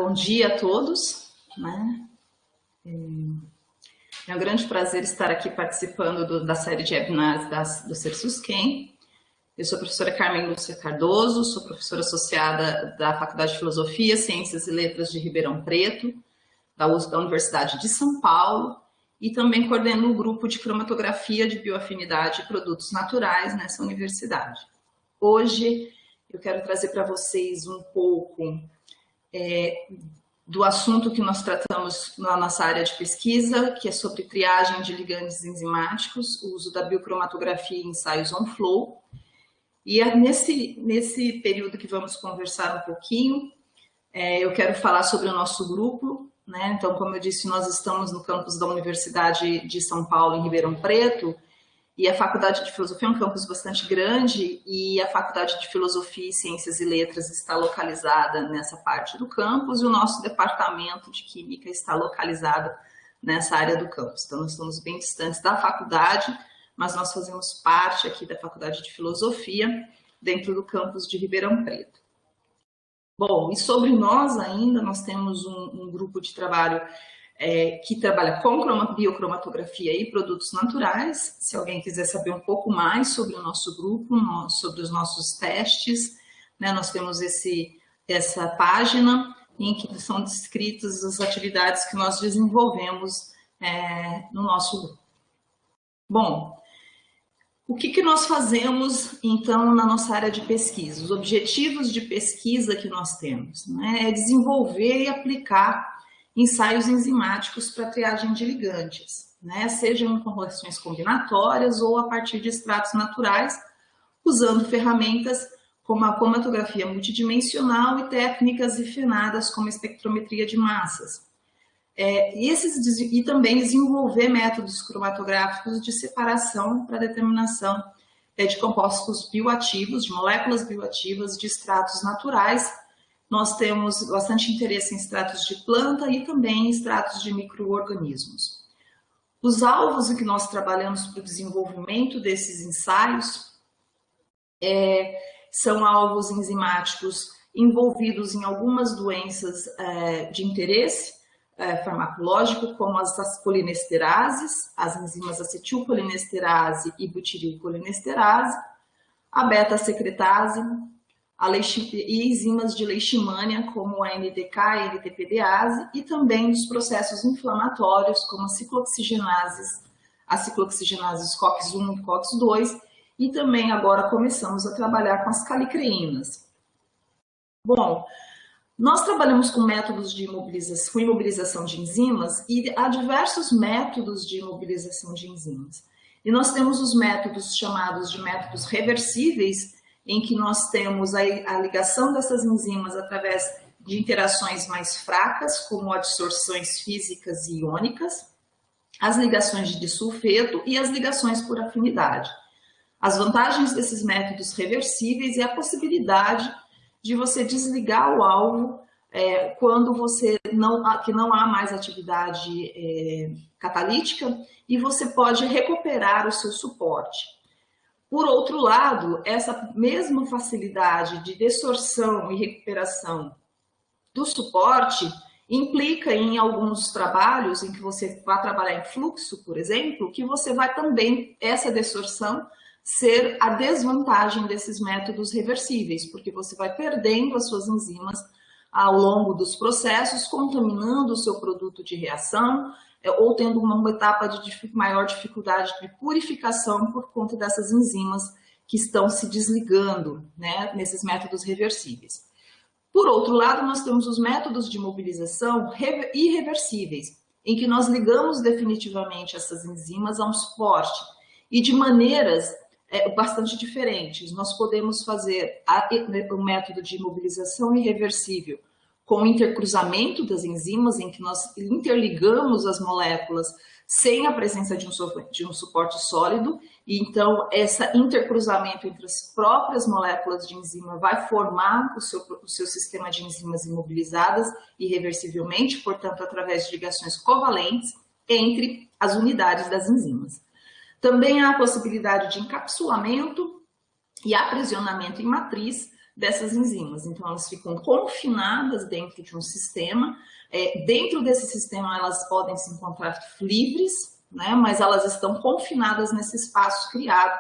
Bom dia a todos, né? É um grande prazer estar aqui participando da série de webinars do Cersusquem. Eu sou a professora Carmen Lúcia Cardoso, sou professora associada da Faculdade de Filosofia, Ciências e Letras de Ribeirão Preto, da Universidade de São Paulo, e também coordeno o grupo de cromatografia de bioafinidade e produtos naturais nessa universidade. Hoje eu quero trazer para vocês um pouco do assunto que nós tratamos na nossa área de pesquisa, que é sobre triagem de ligandes enzimáticos, o uso da biocromatografia em ensaios on-flow. E nesse período que vamos conversar um pouquinho, eu quero falar sobre o nosso grupo, né? Então, como eu disse, nós estamos no campus da Universidade de São Paulo, em Ribeirão Preto, e a Faculdade de Filosofia é um campus bastante grande, e a Faculdade de Filosofia, Ciências e Letras está localizada nessa parte do campus, e o nosso departamento de Química está localizado nessa área do campus. Então, nós estamos bem distantes da faculdade, mas nós fazemos parte aqui da Faculdade de Filosofia, dentro do campus de Ribeirão Preto. Bom, e sobre nós ainda, nós temos um grupo de trabalho que trabalha com biocromatografia e produtos naturais. Se alguém quiser saber um pouco mais sobre o nosso grupo, sobre os nossos testes, né, nós temos essa página em que são descritas as atividades que nós desenvolvemos no nosso grupo. Bom, o que nós fazemos, então, na nossa área de pesquisa? Os objetivos de pesquisa que nós temos, né, é desenvolver e aplicar ensaios enzimáticos para triagem de ligandes, né, sejam com reações combinatórias ou a partir de extratos naturais, usando ferramentas como a cromatografia multidimensional e técnicas refinadas como a espectrometria de massas. E também desenvolver métodos cromatográficos de separação para determinação de compostos bioativos, de moléculas bioativas de extratos naturais. Nós temos bastante interesse em extratos de planta e também em extratos de micro-organismos. Os alvos em que nós trabalhamos para o desenvolvimento desses ensaios são alvos enzimáticos envolvidos em algumas doenças de interesse farmacológico, como as polinesterases, as enzimas acetilcolinesterase e butirilcolinesterase, a beta-secretase, e enzimas de leishmania, como a NDK e a NTPDase, e também dos processos inflamatórios, como as ciclooxigenases COX-1 e COX-2, e também agora começamos a trabalhar com as calicreínas. Bom, nós trabalhamos com métodos de imobilização de enzimas e há diversos métodos de imobilização de enzimas. E nós temos os métodos chamados de métodos reversíveis, em que nós temos a ligação dessas enzimas através de interações mais fracas, como adsorções físicas e iônicas, as ligações de disulfeto e as ligações por afinidade. As vantagens desses métodos reversíveis é a possibilidade de você desligar o alvo quando que não há mais atividade catalítica e você pode recuperar o seu suporte. Por outro lado, essa mesma facilidade de desorção e recuperação do suporte implica em alguns trabalhos em que você vai trabalhar em fluxo, por exemplo, que você vai também, essa desorção, ser a desvantagem desses métodos reversíveis, porque você vai perdendo as suas enzimas ao longo dos processos, contaminando o seu produto de reação, ou tendo uma etapa de maior dificuldade de purificação por conta dessas enzimas que estão se desligando, né, nesses métodos reversíveis. Por outro lado, nós temos os métodos de mobilização irreversíveis, em que nós ligamos definitivamente essas enzimas a um suporte e de maneiras bastante diferentes. Nós podemos fazer o método de imobilização irreversível com o intercruzamento das enzimas, em que nós interligamos as moléculas sem a presença de um suporte sólido, e então esse intercruzamento entre as próprias moléculas de enzima vai formar o seu sistema de enzimas imobilizadas irreversivelmente, portanto, através de ligações covalentes entre as unidades das enzimas. Também há a possibilidade de encapsulamento e aprisionamento em matriz, dessas enzimas. Então, elas ficam confinadas dentro de um sistema. Dentro desse sistema, elas podem se encontrar livres, né? Mas elas estão confinadas nesse espaço criado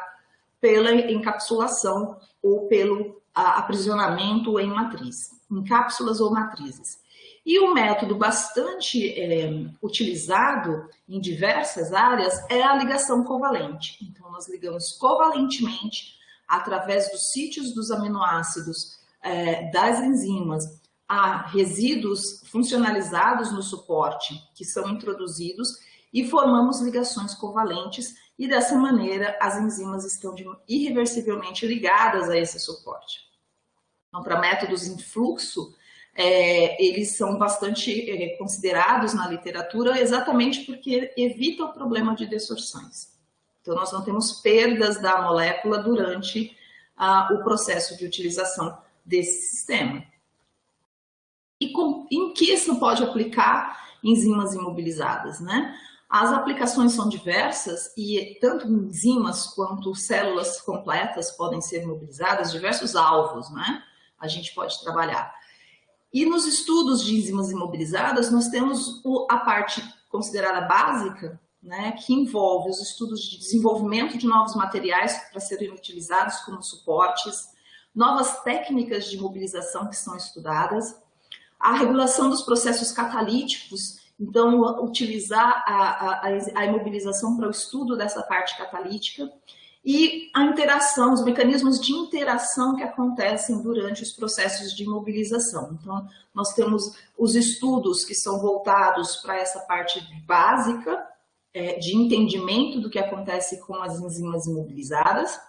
pela encapsulação ou pelo aprisionamento em matriz, em cápsulas ou matrizes. E um método bastante utilizado em diversas áreas é a ligação covalente. Então, nós ligamos covalentemente através dos sítios dos aminoácidos das enzimas a resíduos funcionalizados no suporte que são introduzidos e formamos ligações covalentes e dessa maneira as enzimas estão irreversivelmente ligadas a esse suporte. Então, para métodos em fluxo, eles são bastante considerados na literatura exatamente porque evita o problema de desorções. Então, nós não temos perdas da molécula durante o processo de utilização desse sistema. E em que isso pode aplicar enzimas imobilizadas, né? As aplicações são diversas e tanto enzimas quanto células completas podem ser imobilizadas, diversos alvos, né? A gente pode trabalhar. E nos estudos de enzimas imobilizadas, nós temos a parte considerada básica, né, que envolve os estudos de desenvolvimento de novos materiais para serem utilizados como suportes, novas técnicas de imobilização que são estudadas, a regulação dos processos catalíticos, então utilizar a imobilização para o estudo dessa parte catalítica, e a interação, os mecanismos de interação que acontecem durante os processos de imobilização. Então, nós temos os estudos que são voltados para essa parte básica, de entendimento do que acontece com as enzimas imobilizadas,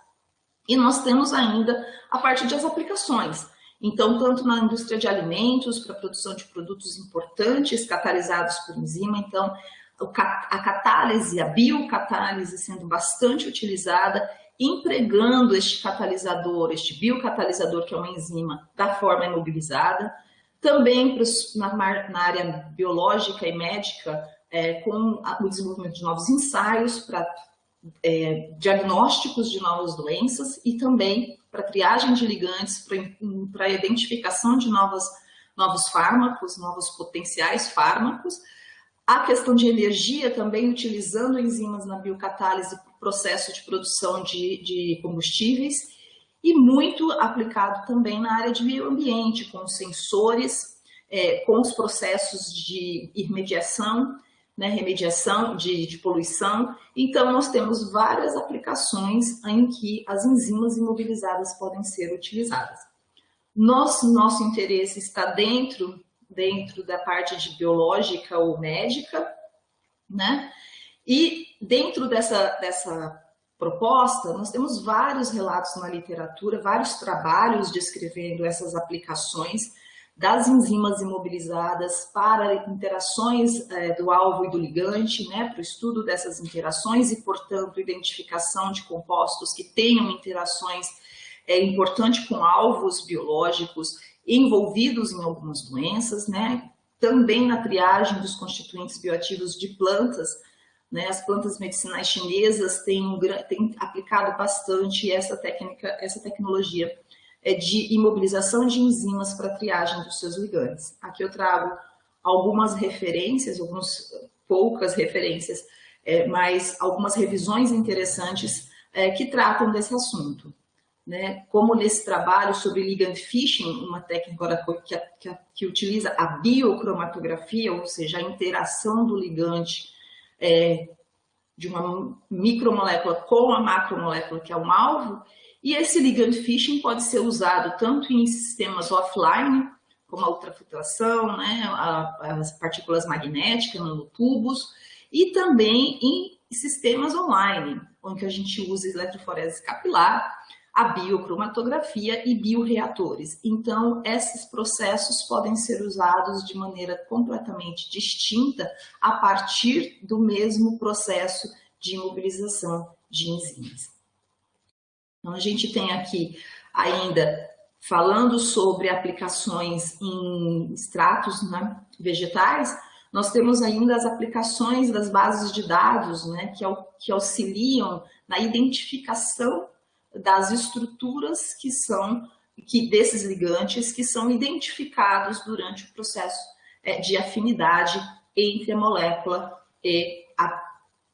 e nós temos ainda a parte das aplicações. Então, tanto na indústria de alimentos, para a produção de produtos importantes catalisados por enzima, então, a catálise, a biocatálise sendo bastante utilizada, empregando este catalisador, este biocatalisador, que é uma enzima, da forma imobilizada. Também na área biológica e médica, com o desenvolvimento de novos ensaios para diagnósticos de novas doenças e também para triagem de ligantes, para identificação de novos fármacos, novos potenciais fármacos. A questão de energia também, utilizando enzimas na biocatálise para o processo de produção de combustíveis e muito aplicado também na área de meio ambiente, com os sensores, com os processos de irremediação, né, remediação de poluição. Então, nós temos várias aplicações em que as enzimas imobilizadas podem ser utilizadas. Nosso interesse está dentro da parte de biológica ou médica, né? E dentro dessa proposta, nós temos vários relatos na literatura, vários trabalhos descrevendo essas aplicações das enzimas imobilizadas para interações do alvo e do ligante, né? Para o estudo dessas interações e, portanto, identificação de compostos que tenham interações importantes com alvos biológicos envolvidos em algumas doenças, né? Também na triagem dos constituintes bioativos de plantas, né? As plantas medicinais chinesas têm aplicado bastante essa tecnologia de imobilização de enzimas para triagem dos seus ligantes. Aqui eu trago algumas referências, poucas referências, mas algumas revisões interessantes que tratam desse assunto. Né, como nesse trabalho sobre ligand fishing, uma técnica que utiliza a biocromatografia, ou seja, a interação do ligante de uma micromolécula com a macromolécula, que é um alvo, e esse ligand fishing pode ser usado tanto em sistemas offline, como a ultrafiltração, né, as partículas magnéticas, nanotubos, e também em sistemas online, onde a gente usa eletroforese capilar, a biocromatografia e bioreatores. Então, esses processos podem ser usados de maneira completamente distinta a partir do mesmo processo de imobilização de enzimas. Então, a gente tem aqui ainda falando sobre aplicações em extratos, né, vegetais, nós temos ainda as aplicações das bases de dados, né, que auxiliam na identificação das estruturas que são desses ligantes que são identificados durante o processo de afinidade entre a molécula e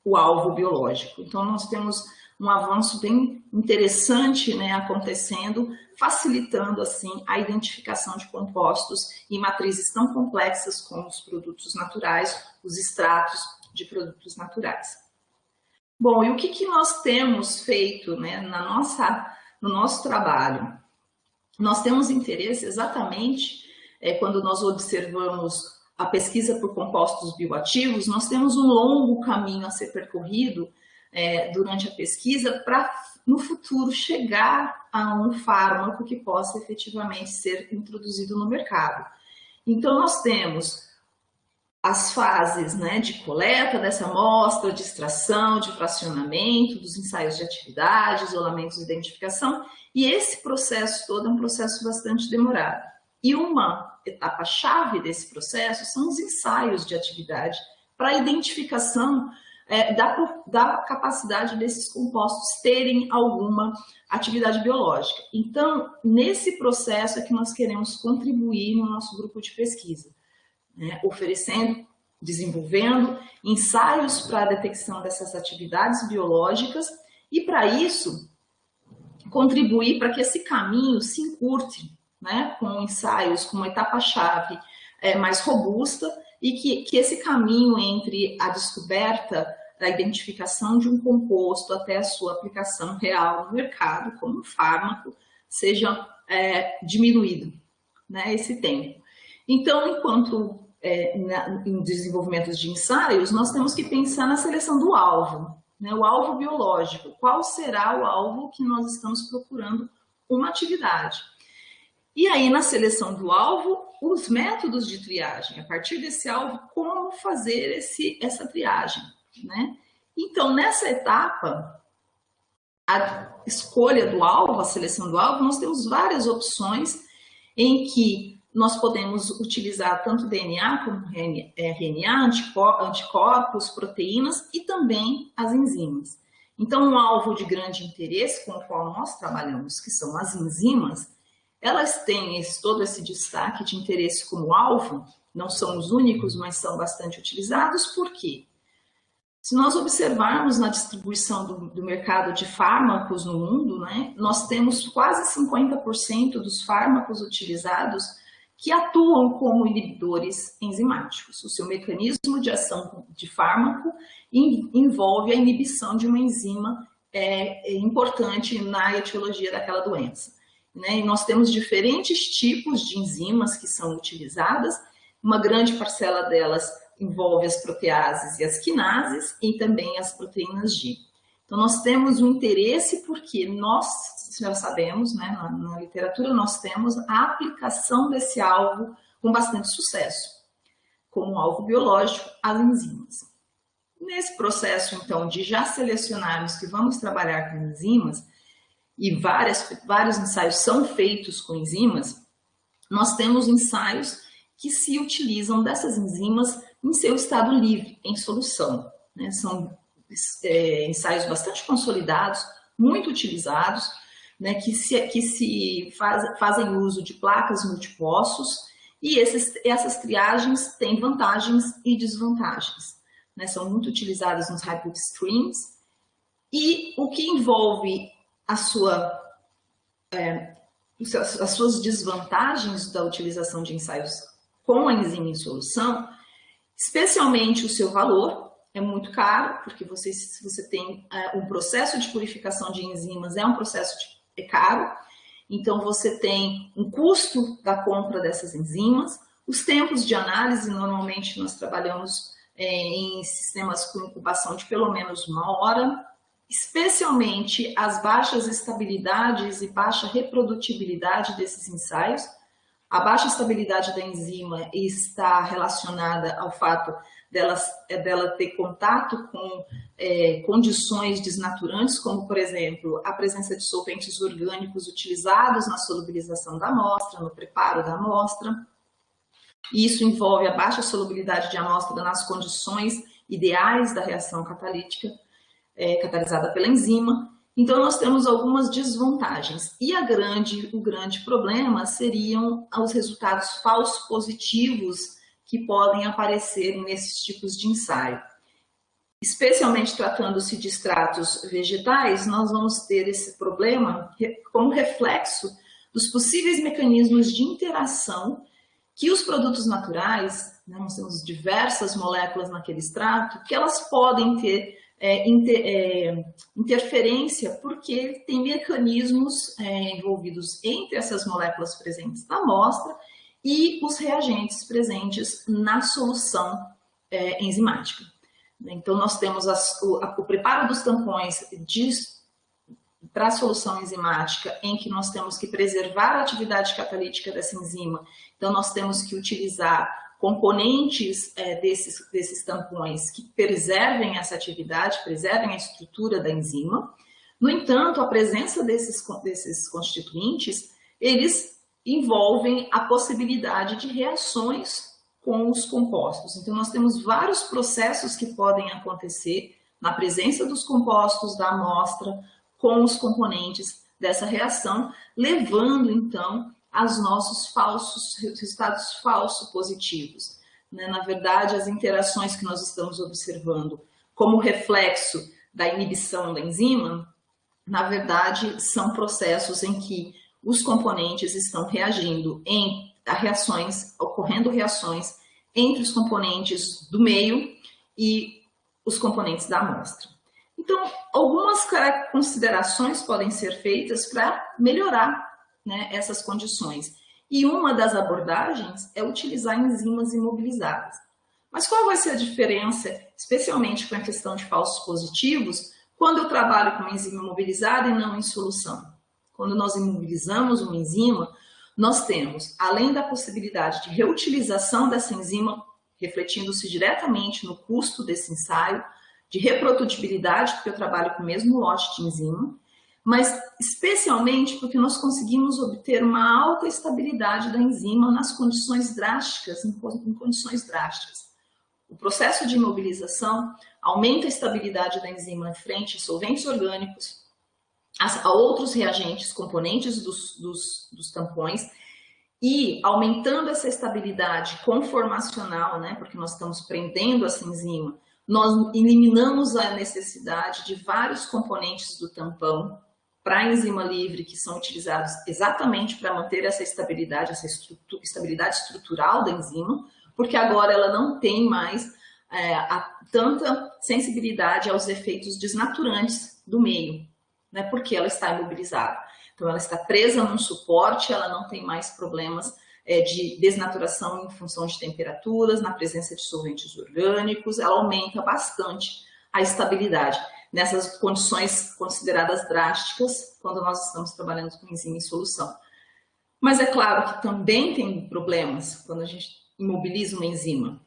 o alvo biológico. Então, nós temos um avanço bem interessante, né, acontecendo, facilitando, assim, a identificação de compostos em matrizes tão complexas como os produtos naturais, os extratos de produtos naturais. Bom, e o que nós temos feito, né, no nosso trabalho? Nós temos interesse exatamente quando nós observamos a pesquisa por compostos bioativos, nós temos um longo caminho a ser percorrido durante a pesquisa para, no futuro, chegar a um fármaco que possa efetivamente ser introduzido no mercado. Então, nós temos as fases, né, de coleta dessa amostra, de extração, de fracionamento, dos ensaios de atividade, isolamento e identificação, e esse processo todo é um processo bastante demorado. E uma etapa-chave desse processo são os ensaios de atividade para a identificação da capacidade desses compostos terem alguma atividade biológica. Então, nesse processo é que nós queremos contribuir no nosso grupo de pesquisa, né, oferecendo, desenvolvendo ensaios para a detecção dessas atividades biológicas e, para isso, contribuir para que esse caminho se encurte, né, com ensaios, com uma etapa-chave mais robusta e que esse caminho entre a descoberta, a identificação de um composto até a sua aplicação real no mercado, como um fármaco, seja diminuído, né, esse tempo. Então, enquanto em desenvolvimentos de ensaios, nós temos que pensar na seleção do alvo, né, o alvo biológico. Qual será o alvo que nós estamos procurando uma atividade? E aí, na seleção do alvo, os métodos de triagem. A partir desse alvo, como fazer essa triagem, né? Então, nessa etapa, a escolha do alvo, a seleção do alvo, nós temos várias opções em que nós podemos utilizar tanto DNA como RNA, anticorpos, proteínas e também as enzimas. Então, um alvo de grande interesse com o qual nós trabalhamos, que são as enzimas, elas têm todo esse destaque de interesse como alvo, não são os únicos, mas são bastante utilizados. Por quê? Se nós observarmos na distribuição do mercado de fármacos no mundo, né, nós temos quase 50% dos fármacos utilizados que atuam como inibidores enzimáticos. O seu mecanismo de ação de fármaco envolve a inibição de uma enzima importante na etiologia daquela doença, né? E nós temos diferentes tipos de enzimas que são utilizadas, uma grande parcela delas envolve as proteases e as quinases e também as proteínas G. Então, nós temos um interesse porque nós já sabemos, né, na literatura, nós temos a aplicação desse alvo com bastante sucesso, como alvo biológico, as enzimas. Nesse processo, então, de já selecionarmos que vamos trabalhar com enzimas, e vários ensaios são feitos com enzimas, nós temos ensaios que se utilizam dessas enzimas em seu estado livre, em solução, né? São ensaios bastante consolidados, muito utilizados, né, que fazem uso de placas multipostos, e essas triagens têm vantagens e desvantagens, né? São muito utilizadas nos hybrid streams, e o que envolve as suas desvantagens da utilização de ensaios com a enzima em solução, especialmente o seu valor, é muito caro, porque se você tem um processo de purificação de enzimas, é um processo caro, então você tem um custo da compra dessas enzimas, os tempos de análise, normalmente nós trabalhamos em sistemas com incubação de pelo menos 1 hora, especialmente as baixas estabilidades e baixa reprodutibilidade desses ensaios. A baixa estabilidade da enzima está relacionada ao fato dela ter contato com condições desnaturantes, como, por exemplo, a presença de solventes orgânicos utilizados na solubilização da amostra, no preparo da amostra. Isso envolve a baixa solubilidade de amostra nas condições ideais da reação catalítica, catalisada pela enzima. Então, nós temos algumas desvantagens. E o grande problema seriam os resultados falsos positivos que podem aparecer nesses tipos de ensaio. Especialmente tratando-se de extratos vegetais, nós vamos ter esse problema como reflexo dos possíveis mecanismos de interação que os produtos naturais, né, nós temos diversas moléculas naquele extrato, que elas podem ter interferência porque tem mecanismos envolvidos entre essas moléculas presentes na amostra e os reagentes presentes na solução enzimática. Então, nós temos o preparo dos tampões para a solução enzimática, em que nós temos que preservar a atividade catalítica dessa enzima. Então, nós temos que utilizar componentes desses tampões que preservem essa atividade, preservem a estrutura da enzima. No entanto, a presença desses constituintes, eles envolvem a possibilidade de reações com os compostos. Então, nós temos vários processos que podem acontecer na presença dos compostos da amostra com os componentes dessa reação, levando, então, aos nossos resultados falsos positivos. Na verdade, as interações que nós estamos observando como reflexo da inibição da enzima, na verdade, são processos em que os componentes estão reagindo ocorrendo reações entre os componentes do meio e os componentes da amostra. Então, algumas considerações podem ser feitas para melhorar, né, essas condições. E uma das abordagens é utilizar enzimas imobilizadas. Mas qual vai ser a diferença, especialmente com a questão de falsos positivos, quando eu trabalho com uma enzima imobilizada e não em solução? Quando nós imobilizamos uma enzima, nós temos, além da possibilidade de reutilização dessa enzima, refletindo-se diretamente no custo desse ensaio, de reprodutibilidade, porque eu trabalho com o mesmo lote de enzima, mas especialmente porque nós conseguimos obter uma alta estabilidade da enzima nas condições drásticas, em condições drásticas. O processo de imobilização aumenta a estabilidade da enzima frente a solventes orgânicos, a outros reagentes, componentes dos tampões, e aumentando essa estabilidade conformacional, né, porque nós estamos prendendo essa enzima, nós eliminamos a necessidade de vários componentes do tampão para a enzima livre, que são utilizados exatamente para manter essa estabilidade estrutural da enzima, porque agora ela não tem mais tanta sensibilidade aos efeitos desnaturantes do meio, né, porque ela está imobilizada. Então, ela está presa num suporte, ela não tem mais problemas de desnaturação em função de temperaturas, na presença de solventes orgânicos, ela aumenta bastante a estabilidade nessas condições consideradas drásticas, quando nós estamos trabalhando com enzima em solução. Mas é claro que também tem problemas quando a gente imobiliza uma enzima.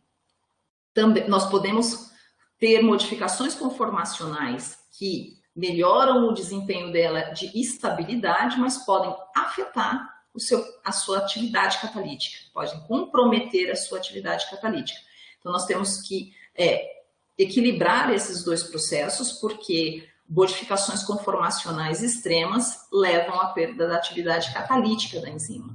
Também, nós podemos ter modificações conformacionais que melhoram o desempenho dela de estabilidade, mas podem afetar a sua atividade catalítica, podem comprometer a sua atividade catalítica. Então, nós temos que equilibrar esses dois processos, porque modificações conformacionais extremas levam à perda da atividade catalítica da enzima,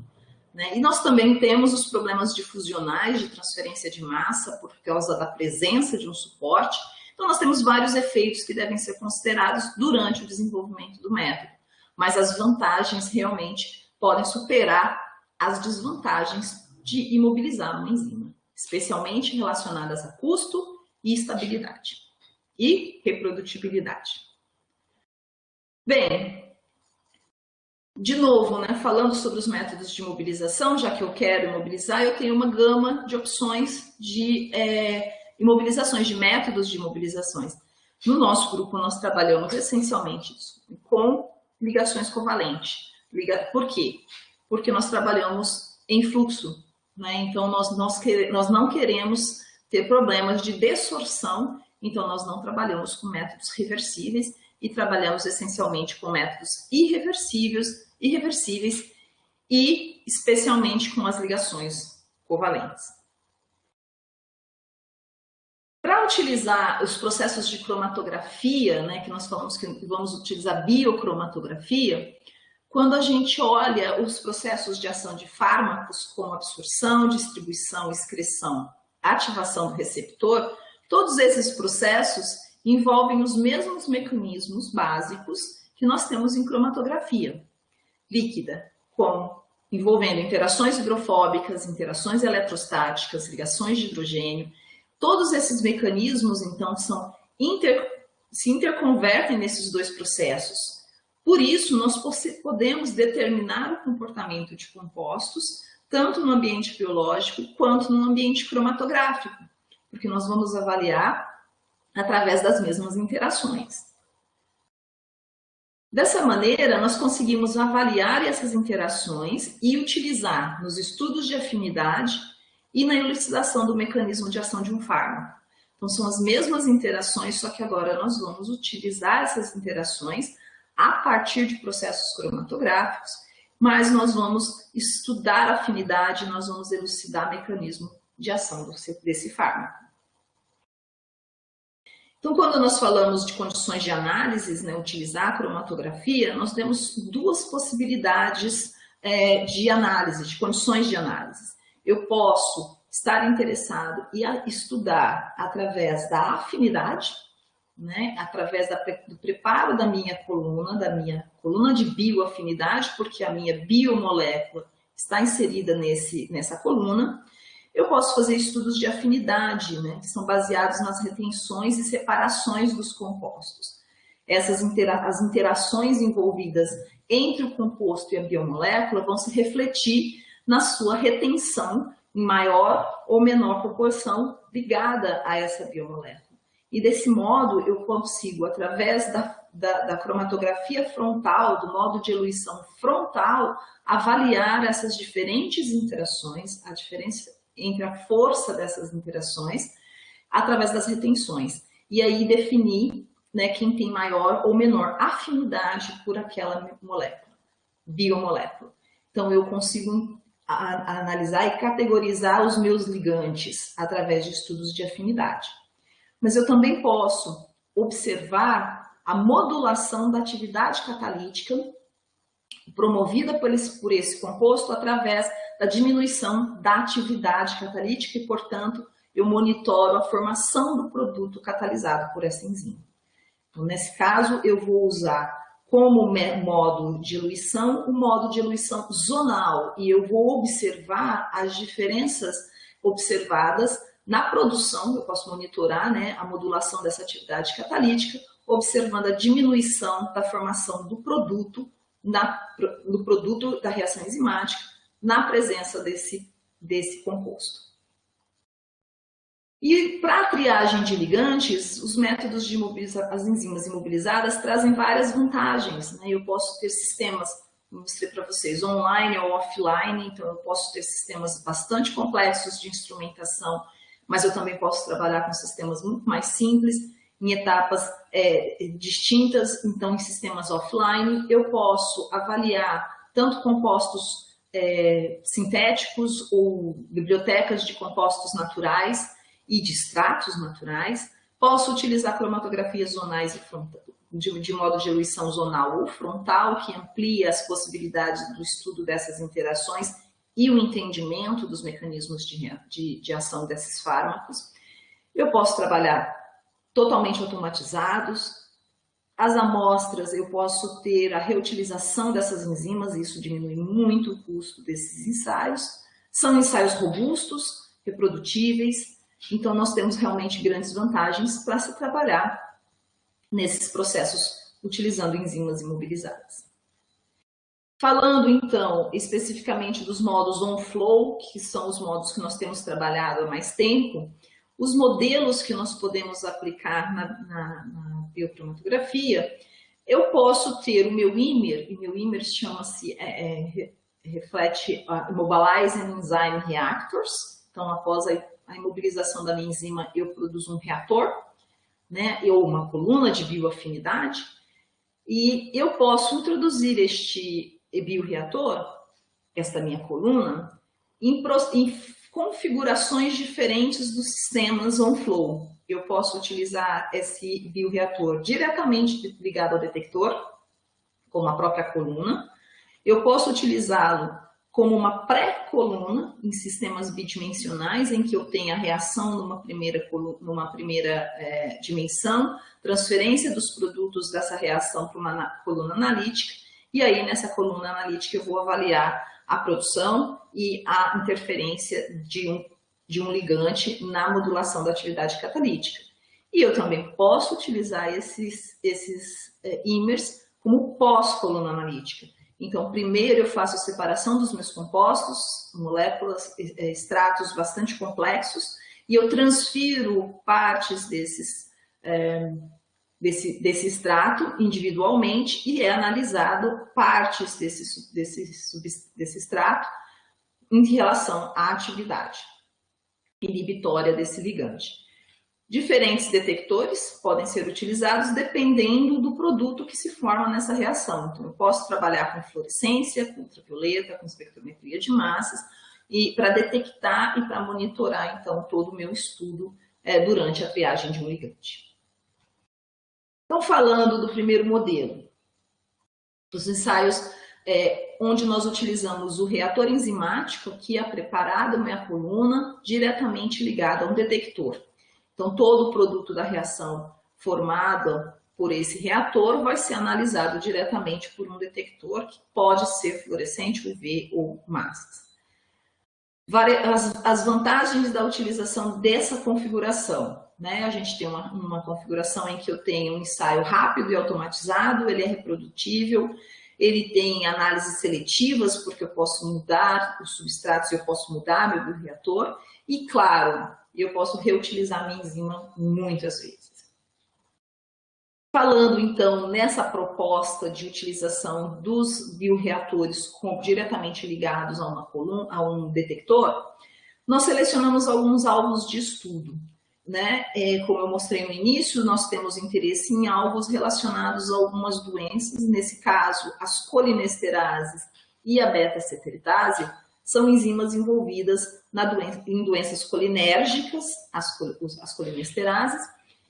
né? E nós também temos os problemas difusionais de transferência de massa por causa da presença de um suporte. Então, nós temos vários efeitos que devem ser considerados durante o desenvolvimento do método, mas as vantagens realmente podem superar as desvantagens de imobilizar uma enzima, especialmente relacionadas a custo e estabilidade e reprodutibilidade. Bem, de novo, né, falando sobre os métodos de imobilização, já que eu quero imobilizar, eu tenho uma gama de opções de imobilizações, de métodos de imobilizações. No nosso grupo, nós trabalhamos essencialmente com ligações covalentes. Por quê? Porque nós trabalhamos em fluxo, né? Então, nós não queremos ter problemas de desorção, então nós não trabalhamos com métodos reversíveis e trabalhamos essencialmente com métodos irreversíveis e especialmente com as ligações covalentes. Para utilizar os processos de cromatografia, né, que nós falamos que vamos utilizar biocromatografia, quando a gente olha os processos de ação de fármacos, como absorção, distribuição, excreção, ativação do receptor, todos esses processos envolvem os mesmos mecanismos básicos que nós temos em cromatografia líquida, envolvendo interações hidrofóbicas, interações eletrostáticas, ligações de hidrogênio. Todos esses mecanismos, então, se interconvertem nesses dois processos. Por isso, nós podemos determinar o comportamento de compostos, tanto no ambiente biológico quanto no ambiente cromatográfico, porque nós vamos avaliar através das mesmas interações. Dessa maneira, nós conseguimos avaliar essas interações e utilizar nos estudos de afinidade e na elucidação do mecanismo de ação de um fármaco. Então, são as mesmas interações, só que agora nós vamos utilizar essas interações a partir de processos cromatográficos, mas nós vamos estudar a afinidade, nós vamos elucidar o mecanismo de ação desse fármaco. Então, quando nós falamos de condições de análise, né, utilizar a cromatografia, nós temos duas possibilidades de análise, de condições de análise. Eu posso estar interessado e estudar através da afinidade, né, através do preparo da minha coluna de bioafinidade, porque a minha biomolécula está inserida nessa coluna. Eu posso fazer estudos de afinidade, né, que são baseados nas retenções e separações dos compostos. As interações envolvidas entre o composto e a biomolécula vão se refletir na sua retenção em maior ou menor proporção ligada a essa biomolécula. E desse modo eu consigo, através da cromatografia frontal, do modo de eluição frontal, avaliar essas diferentes interações, a diferença entre a força dessas interações, através das retenções. E aí definir, né, quem tem maior ou menor afinidade por aquela molécula, biomolécula. Então eu consigo analisar e categorizar os meus ligantes através de estudos de afinidade. Mas eu também posso observar a modulação da atividade catalítica promovida por esse composto através da diminuição da atividade catalítica e, portanto, eu monitoro a formação do produto catalisado por essa enzima. Então, nesse caso, eu vou usar como modo de eluição o modo de eluição zonal e eu vou observar as diferenças observadas na produção. Eu posso monitorar, né, a modulação dessa atividade catalítica, observando a diminuição da formação do produto da reação enzimática na presença desse composto. E para a triagem de ligantes, os métodos de as enzimas imobilizadas trazem várias vantagens, né? Eu posso ter sistemas, vou mostrar para vocês, online ou offline, então eu posso ter sistemas bastante complexos de instrumentação, mas eu também posso trabalhar com sistemas muito mais simples, em etapas distintas, então em sistemas offline. Eu posso avaliar tanto compostos sintéticos ou bibliotecas de compostos naturais e de extratos naturais. Posso utilizar cromatografias zonais de modo de eluição zonal ou frontal, que amplia as possibilidades do estudo dessas interações e o entendimento dos mecanismos de ação desses fármacos. Eu posso trabalhar totalmente automatizados. As amostras, eu posso ter a reutilização dessas enzimas, e isso diminui muito o custo desses ensaios. São ensaios robustos, reprodutíveis, então nós temos realmente grandes vantagens para se trabalhar nesses processos utilizando enzimas imobilizadas. Falando então especificamente dos modos on-flow, que são os modos que nós temos trabalhado há mais tempo, os modelos que nós podemos aplicar na biocromatografia, eu posso ter o meu IMER, e meu IMER chama-se Immobilizing Enzyme Reactors. Então, após a imobilização da minha enzima, eu produzo um reator, né, ou uma coluna de bioafinidade, e eu posso introduzir este bioreator, esta minha coluna, em configurações diferentes dos sistemas on-flow. Eu posso utilizar esse bioreator diretamente ligado ao detector, como a própria coluna. Eu posso utilizá-lo como uma pré-coluna em sistemas bidimensionais, em que eu tenho a reação numa primeira dimensão, transferência dos produtos dessa reação para uma coluna analítica, e aí nessa coluna analítica eu vou avaliar a produção e a interferência de um ligante na modulação da atividade catalítica. E eu também posso utilizar esses ímers como pós-coluna analítica. Então, primeiro eu faço a separação dos meus compostos, moléculas, extratos bastante complexos, e eu transfiro partes desse extrato individualmente e é analisado partes desse extrato em relação à atividade inibitória desse ligante. Diferentes detectores podem ser utilizados dependendo do produto que se forma nessa reação. Então, eu posso trabalhar com fluorescência, com ultravioleta, com espectrometria de massas, e para detectar e para monitorar, então, todo o meu estudo durante a triagem de um ligante. Então, falando do primeiro modelo, os ensaios onde nós utilizamos o reator enzimático, que é preparado na coluna, diretamente ligado a um detector. Então, todo o produto da reação formado por esse reator vai ser analisado diretamente por um detector, que pode ser fluorescente, UV ou massas. As vantagens da utilização dessa configuração, né? A gente tem uma configuração em que eu tenho um ensaio rápido e automatizado, ele é reprodutível, ele tem análises seletivas, porque eu posso mudar os substratos, eu posso mudar meu bioreator, e claro, eu posso reutilizar minha enzima muitas vezes. Falando então nessa proposta de utilização dos bioreatores diretamente ligados a uma coluna, a um detector, nós selecionamos alguns alvos de estudo, né? Como eu mostrei no início, nós temos interesse em alvos relacionados a algumas doenças, nesse caso as colinesterases e a beta-cetritase, são enzimas envolvidas em doenças colinérgicas, as colinesterases,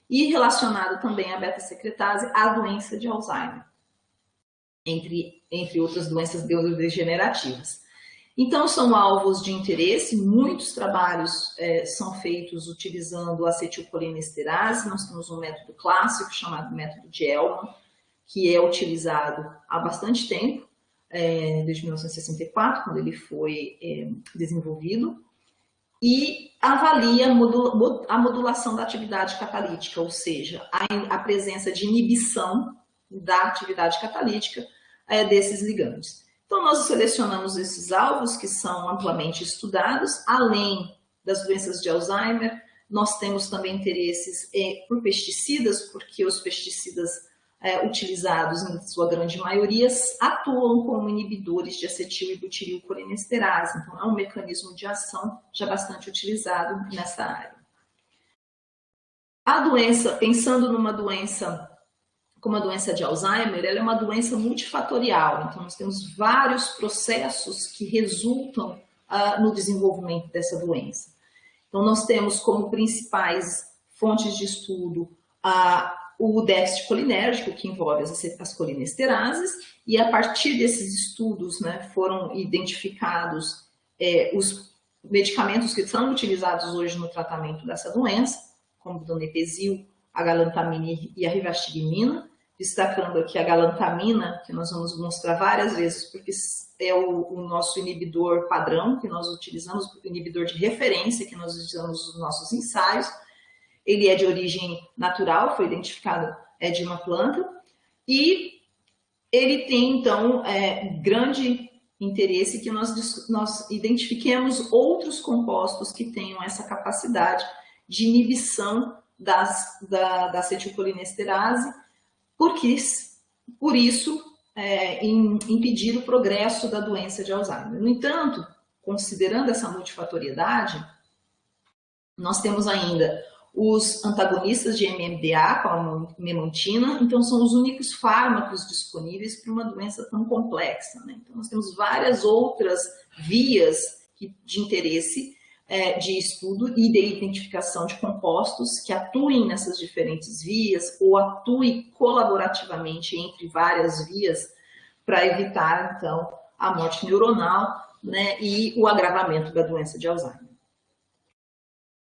e relacionado também a beta-secretase, a doença de Alzheimer, entre outras doenças neurodegenerativas. Então, são alvos de interesse, muitos trabalhos são feitos utilizando a acetilcolinesterase, nós temos um método clássico chamado método de Elman, que é utilizado há bastante tempo, desde 1964, quando ele foi desenvolvido, e avalia a modulação da atividade catalítica, ou seja, a presença de inibição da atividade catalítica desses ligantes. Então, nós selecionamos esses alvos que são amplamente estudados, além das doenças de Alzheimer, nós temos também interesses por pesticidas, porque os pesticidas utilizados, em sua grande maioria, atuam como inibidores de acetil e butiril-colinesterase. Então, é um mecanismo de ação já bastante utilizado nessa área. A doença, pensando numa doença como a doença de Alzheimer, ela é uma doença multifatorial. Então, nós temos vários processos que resultam no desenvolvimento dessa doença. Então, nós temos como principais fontes de estudo o déficit colinérgico, que envolve as colinesterases, e a partir desses estudos, né, foram identificados os medicamentos que são utilizados hoje no tratamento dessa doença, como o donepezil, a galantamina e a rivastigmina, destacando aqui a galantamina, que nós vamos mostrar várias vezes, porque é o nosso inibidor padrão, que nós utilizamos, o inibidor de referência, que nós utilizamos nos nossos ensaios. Ele é de origem natural, foi identificado de uma planta, e ele tem, então, grande interesse que nós identifiquemos outros compostos que tenham essa capacidade de inibição da acetilcolinesterase, por isso, impedir o progresso da doença de Alzheimer. No entanto, considerando essa multifatoriedade, nós temos ainda os antagonistas de MMDA, como a memantina, então são os únicos fármacos disponíveis para uma doença tão complexa, né? Então nós temos várias outras vias de interesse de estudo e de identificação de compostos que atuem nessas diferentes vias ou atuem colaborativamente entre várias vias para evitar, então, a morte neuronal, né, e o agravamento da doença de Alzheimer.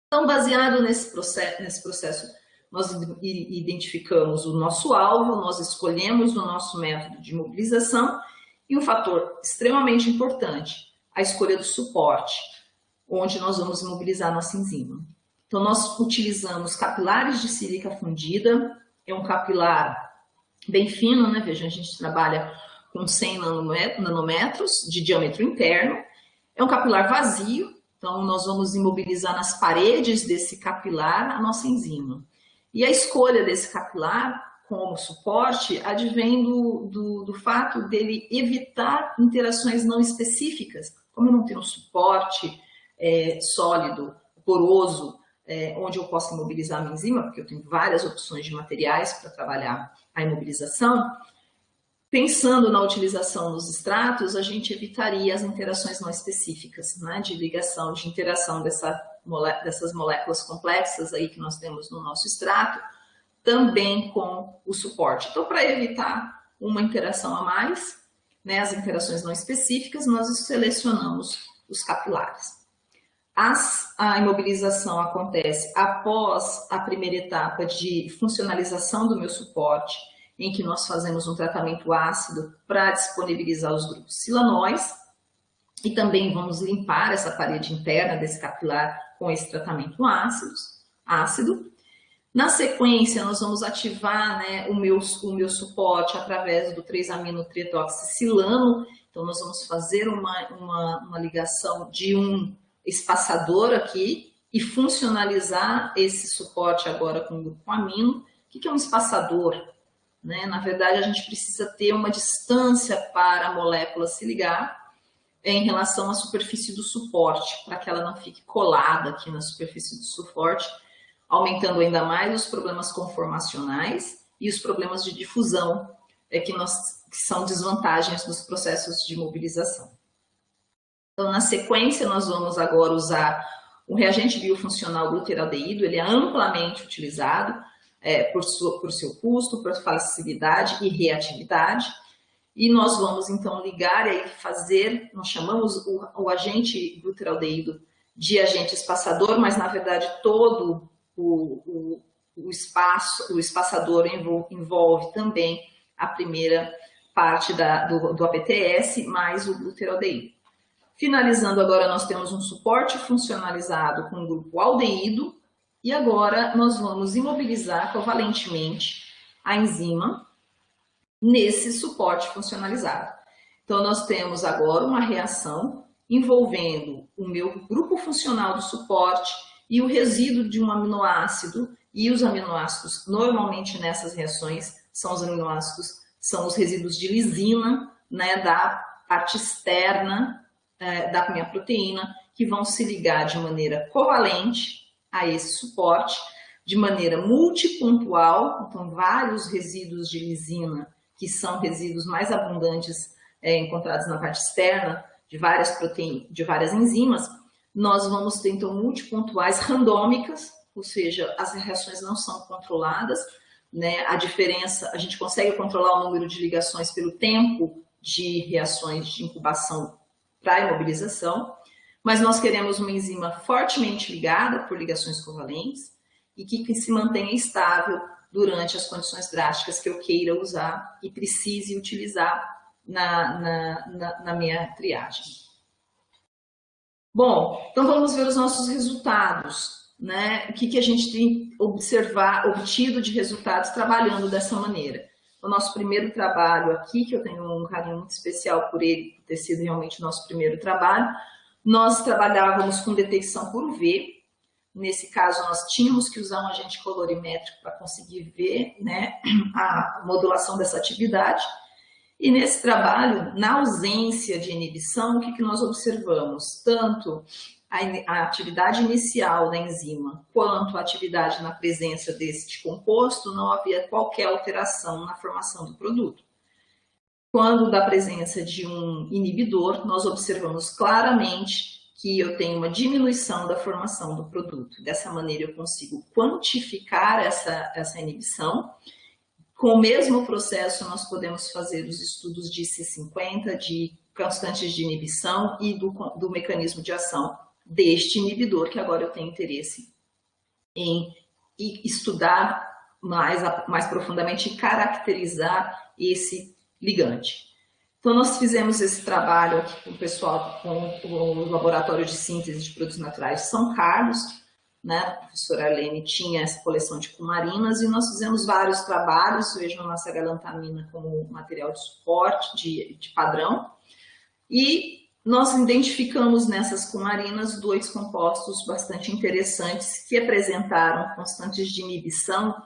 Então, baseado nesse processo, nós identificamos o nosso alvo, nós escolhemos o nosso método de mobilização e um fator extremamente importante, a escolha do suporte, onde nós vamos mobilizar a nossa enzima. Então, nós utilizamos capilares de sílica fundida, é um capilar bem fino, né? Veja, a gente trabalha com 100 nanômetros de diâmetro interno, é um capilar vazio, então nós vamos imobilizar nas paredes desse capilar a nossa enzima. E a escolha desse capilar como suporte advém do fato dele evitar interações não específicas, como eu não tenho um suporte sólido, poroso, onde eu posso imobilizar a minha enzima, porque eu tenho várias opções de materiais para trabalhar a imobilização. Pensando na utilização dos extratos, a gente evitaria as interações não específicas, né, de ligação, de interação dessas moléculas complexas aí que nós temos no nosso extrato, também com o suporte. Então, para evitar uma interação a mais, né, as interações não específicas, nós selecionamos os capilares. A imobilização acontece após a primeira etapa de funcionalização do meu suporte, em que nós fazemos um tratamento ácido para disponibilizar os grupos silanóis e também vamos limpar essa parede interna desse capilar com esse tratamento ácido. Na sequência, nós vamos ativar, né, o meu suporte através do 3-aminotretoxicilano. Então, nós vamos fazer uma ligação de um espaçador aqui e funcionalizar esse suporte agora com o grupo amino. O que é um espaçador? Né? Na verdade, a gente precisa ter uma distância para a molécula se ligar em relação à superfície do suporte, para que ela não fique colada aqui na superfície do suporte, aumentando ainda mais os problemas conformacionais e os problemas de difusão, que são desvantagens dos processos de mobilização. Então, na sequência, nós vamos agora usar o reagente biofuncional glutaraldeído, ele é amplamente utilizado por seu custo, por facilidade e reatividade, e nós vamos então ligar e fazer, nós chamamos o agente glutaraldeído de agente espaçador, mas na verdade todo o espaçador envolve também a primeira parte do APTS mais o glutaraldeído. Finalizando agora, nós temos um suporte funcionalizado com o grupo aldeído e agora nós vamos imobilizar covalentemente a enzima nesse suporte funcionalizado. Então, nós temos agora uma reação envolvendo o meu grupo funcional do suporte e o resíduo de um aminoácido, e os aminoácidos, normalmente nessas reações, são os resíduos de lisina, né, da parte externa da minha proteína, que vão se ligar de maneira covalente a esse suporte, de maneira multipontual, então vários resíduos de lisina, que são resíduos mais abundantes encontrados na parte externa de várias proteínas, de várias enzimas, nós vamos ter então multipontuais randômicas, ou seja, as reações não são controladas, né? A diferença, a gente consegue controlar o número de ligações pelo tempo de reações de incubação para a imobilização, mas nós queremos uma enzima fortemente ligada por ligações covalentes e que se mantenha estável durante as condições drásticas que eu queira usar e precise utilizar na minha triagem. Bom, então vamos ver os nossos resultados, né? O que a gente tem obtido de resultados trabalhando dessa maneira. O nosso primeiro trabalho aqui, que eu tenho um carinho muito especial por ele, por ter sido realmente o nosso primeiro trabalho, nós trabalhávamos com detecção por UV. Nesse caso, nós tínhamos que usar um agente colorimétrico para conseguir ver, né, a modulação dessa atividade. E nesse trabalho, na ausência de inibição, o que nós observamos? Tanto a atividade inicial da enzima, quanto a atividade na presença deste composto, não havia qualquer alteração na formação do produto. Quando da presença de um inibidor, nós observamos claramente que eu tenho uma diminuição da formação do produto. Dessa maneira eu consigo quantificar essa inibição. Com o mesmo processo nós podemos fazer os estudos de IC50, de constantes de inibição e do mecanismo de ação deste inibidor, que agora eu tenho interesse em estudar mais profundamente e caracterizar esse ligante. Então, nós fizemos esse trabalho aqui com o pessoal, com o Laboratório de Síntese de Produtos Naturais de São Carlos, né? A professora Arlene tinha essa coleção de cumarinas e nós fizemos vários trabalhos, vejam a nossa galantamina como material de suporte, de padrão, e nós identificamos nessas cumarinas 2 compostos bastante interessantes que apresentaram constantes de inibição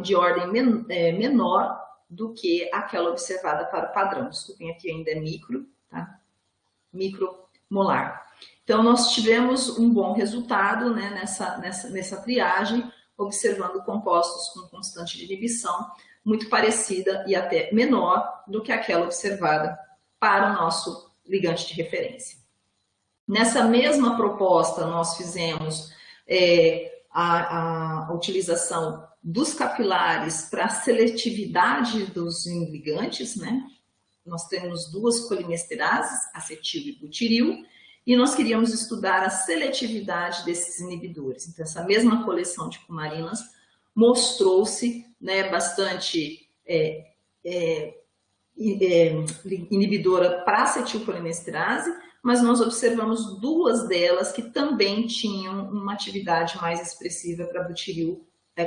de ordem menor do que aquela observada para o padrão. Desculpem, aqui ainda é micro, tá? Micromolar. Então, nós tivemos um bom resultado, né, nessa triagem, observando compostos com constante de inibição muito parecida e até menor do que aquela observada para o nosso ligante de referência. Nessa mesma proposta, nós fizemos a utilização dos capilares para a seletividade dos ligantes, né? Nós temos 2 colinesterases, acetil e butiril, e nós queríamos estudar a seletividade desses inibidores. Então, essa mesma coleção de cumarinas mostrou-se, né, bastante inibidora para acetilcolinesterase, mas nós observamos 2 delas que também tinham uma atividade mais expressiva para butiril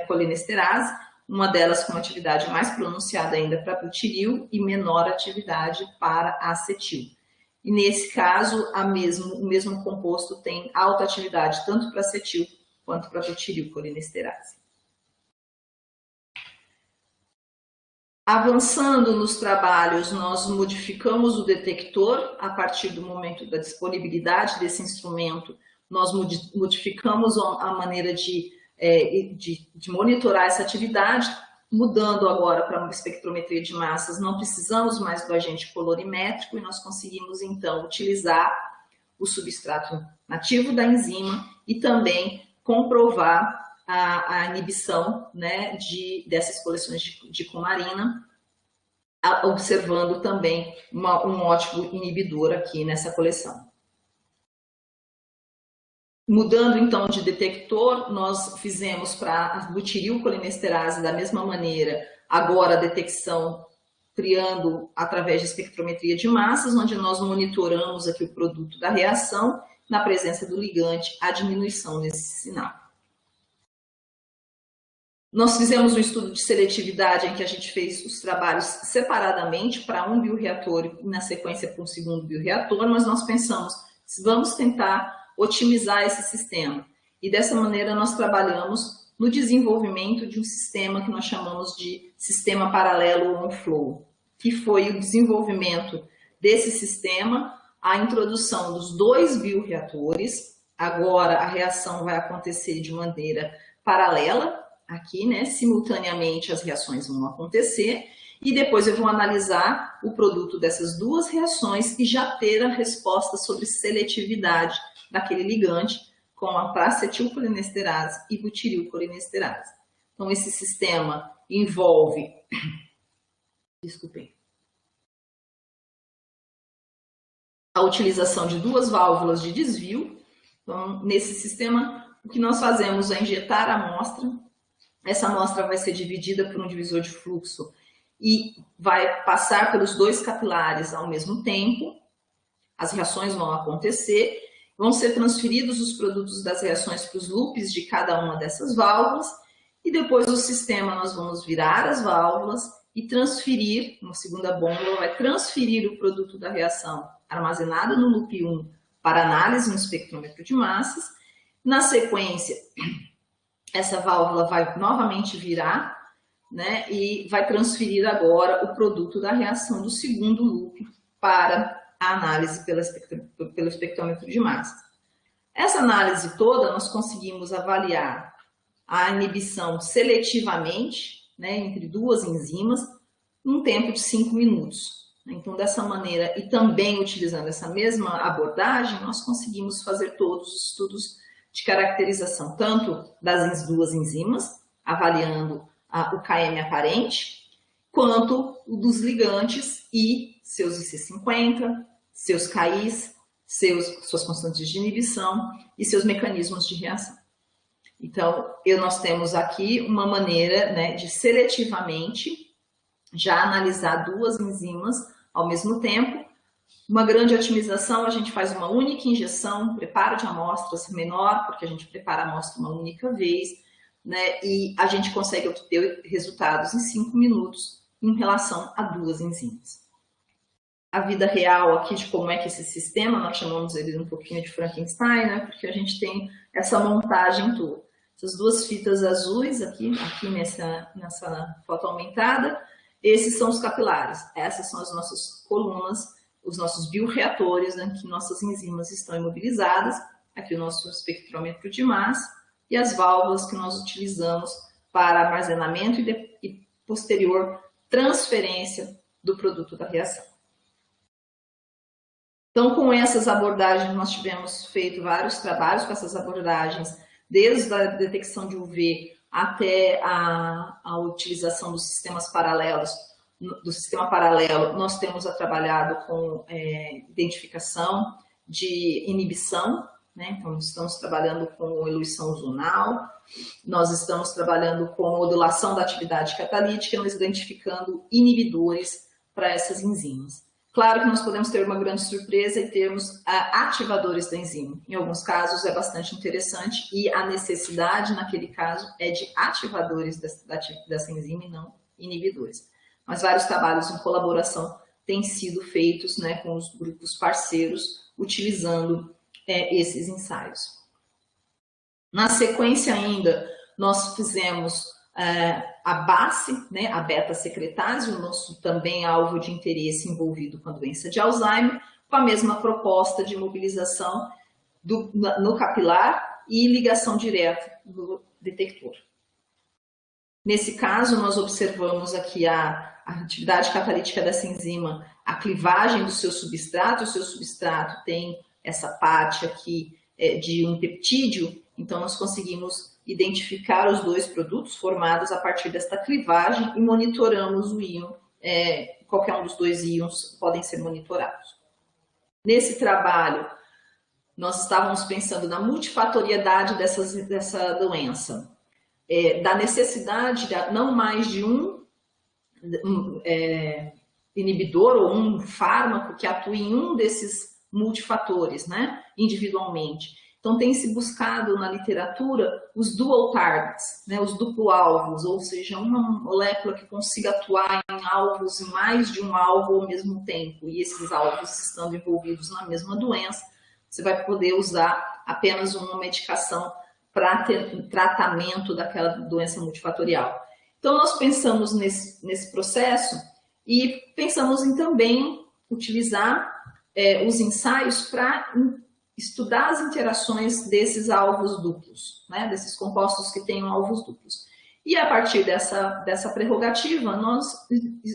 colinesterase, uma delas com uma atividade mais pronunciada ainda para butiril e menor atividade para acetil. E nesse caso, o mesmo composto tem alta atividade tanto para acetil quanto para butiril colinesterase. Avançando nos trabalhos, nós modificamos o detector a partir do momento da disponibilidade desse instrumento. Nós modificamos a maneira de monitorar essa atividade, mudando agora para uma espectrometria de massas. Não precisamos mais do agente colorimétrico e nós conseguimos, então, utilizar o substrato nativo da enzima e também comprovar a inibição, né, dessas coleções de cumarina, observando também um ótimo inibidor aqui nessa coleção. Mudando então de detector, nós fizemos para a butiril colinesterase da mesma maneira, agora a detecção triando através de espectrometria de massas, onde nós monitoramos aqui o produto da reação, na presença do ligante, a diminuição desse sinal. Nós fizemos um estudo de seletividade em que a gente fez os trabalhos separadamente para um bioreator e na sequência para um segundo bioreator, mas nós pensamos, vamos tentar otimizar esse sistema. E dessa maneira nós trabalhamos no desenvolvimento de um sistema que nós chamamos de sistema paralelo on-flow, que foi o desenvolvimento desse sistema, a introdução dos 2 bioreatores. Agora a reação vai acontecer de maneira paralela, aqui, né? Simultaneamente as reações vão acontecer, e depois eu vou analisar o produto dessas 2 reações e já ter a resposta sobre seletividade daquele ligante com a acetilcolinesterase e butirilcolinesterase. Então, esse sistema envolve, a utilização de 2 válvulas de desvio. Então, nesse sistema, o que nós fazemos é injetar a amostra. Essa amostra vai ser dividida por um divisor de fluxo e vai passar pelos 2 capilares ao mesmo tempo. As reações vão acontecer. Vão ser transferidos os produtos das reações para os loops de cada uma dessas válvulas e depois do sistema nós vamos virar as válvulas e transferir, uma segunda bomba vai transferir o produto da reação armazenado no loop 1 para análise no espectrômetro de massas. Na sequência, essa válvula vai novamente virar, né, e vai transferir agora o produto da reação do segundo loop para a análise pelo espectrômetro de massa. Essa análise toda, nós conseguimos avaliar a inibição seletivamente, né, entre 2 enzimas, num tempo de 5 minutos. Então, dessa maneira, e também utilizando essa mesma abordagem, nós conseguimos fazer todos os estudos de caracterização, tanto das duas enzimas, avaliando o KM aparente, quanto o dos ligantes e seus IC50, seus KIs, suas constantes de inibição e seus mecanismos de reação. Então, nós temos aqui uma maneira, né, de seletivamente já analisar duas enzimas ao mesmo tempo. Uma grande otimização, a gente faz uma única injeção, preparo de amostras menor, porque a gente prepara a amostra uma única vez, né, e a gente consegue obter resultados em 5 minutos em relação a duas enzimas. A vida real aqui de como é que esse sistema, nós chamamos ele um pouquinho de Frankenstein, né, porque a gente tem essa montagem toda. Essas duas fitas azuis aqui nessa foto aumentada, esses são os capilares, essas são as nossas colunas, os nossos bioreatores, né, que nossas enzimas estão imobilizadas, aqui o nosso espectrômetro de massa e as válvulas que nós utilizamos para armazenamento e posterior transferência do produto da reação. Então, com essas abordagens, nós tivemos feito vários trabalhos com essas abordagens, desde a detecção de UV até a utilização dos sistemas paralelos. Do sistema paralelo, nós temos trabalhado com identificação de inibição, né? Então, estamos trabalhando com eluição zonal, nós estamos trabalhando com modulação da atividade catalítica, nós identificando inibidores para essas enzimas. Claro que nós podemos ter uma grande surpresa e termos ativadores da enzima. Em alguns casos é bastante interessante e a necessidade, naquele caso, é de ativadores dessa enzima e não inibidores. Mas vários trabalhos em colaboração têm sido feitos, né, com os grupos parceiros, utilizando esses ensaios. Na sequência ainda, nós fizemos a BACE, né, a beta-secretase, o nosso também alvo de interesse envolvido com a doença de Alzheimer, com a mesma proposta de mobilização no capilar e ligação direta do detector. Nesse caso, nós observamos aqui a atividade catalítica dessa enzima, a clivagem do seu substrato. O seu substrato tem essa parte aqui de um peptídeo, então nós conseguimos identificar os dois produtos formados a partir desta clivagem e monitoramos o íon, qualquer um dos dois íons podem ser monitorados. Nesse trabalho, nós estávamos pensando na multifatoriedade dessa doença, da necessidade de não mais de um inibidor ou um fármaco que atue em um desses multifatores, né, individualmente. Então, tem se buscado na literatura os dual targets, né, os duplo-alvos, ou seja, uma molécula que consiga atuar em alvos, em mais de um alvo ao mesmo tempo, e esses alvos estando envolvidos na mesma doença, você vai poder usar apenas uma medicação para tratamento daquela doença multifatorial. Então, nós pensamos nesse processo e pensamos em também utilizar os ensaios para estudar as interações desses alvos duplos, né, desses compostos que têm alvos duplos. E a partir dessa prerrogativa, nós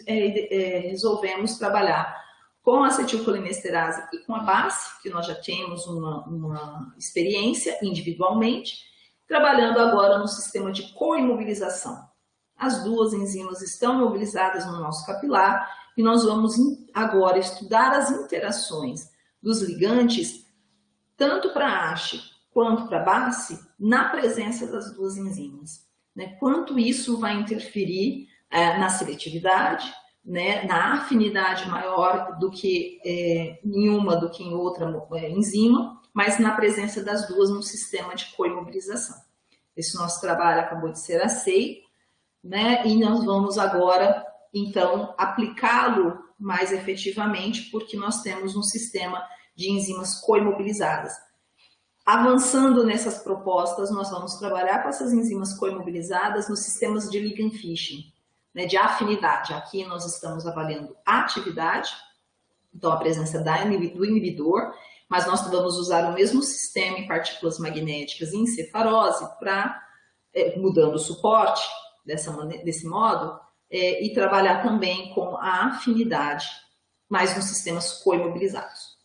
resolvemos trabalhar com a acetilcolinesterase e com a BACE, que nós já temos uma experiência individualmente, trabalhando agora no sistema de coimobilização. As duas enzimas estão mobilizadas no nosso capilar e nós vamos agora estudar as interações dos ligantes tanto para a ASH quanto para a BACE, na presença das duas enzimas, né? Quanto isso vai interferir na seletividade, né? Na afinidade maior do que em uma do que em outra enzima, mas na presença das duas no sistema de coimobilização. Esse nosso trabalho acabou de ser aceito, né? E nós vamos agora, então, aplicá-lo mais efetivamente, porque nós temos um sistema de enzimas coimobilizadas. Avançando nessas propostas, nós vamos trabalhar com essas enzimas coimobilizadas nos sistemas de ligand fishing, né, de afinidade. Aqui nós estamos avaliando a atividade, então a presença do inibidor, mas nós vamos usar o mesmo sistema em partículas magnéticas e em cefarose para, mudando o suporte desse modo, e trabalhar também com a afinidade, mas nos sistemas coimobilizados.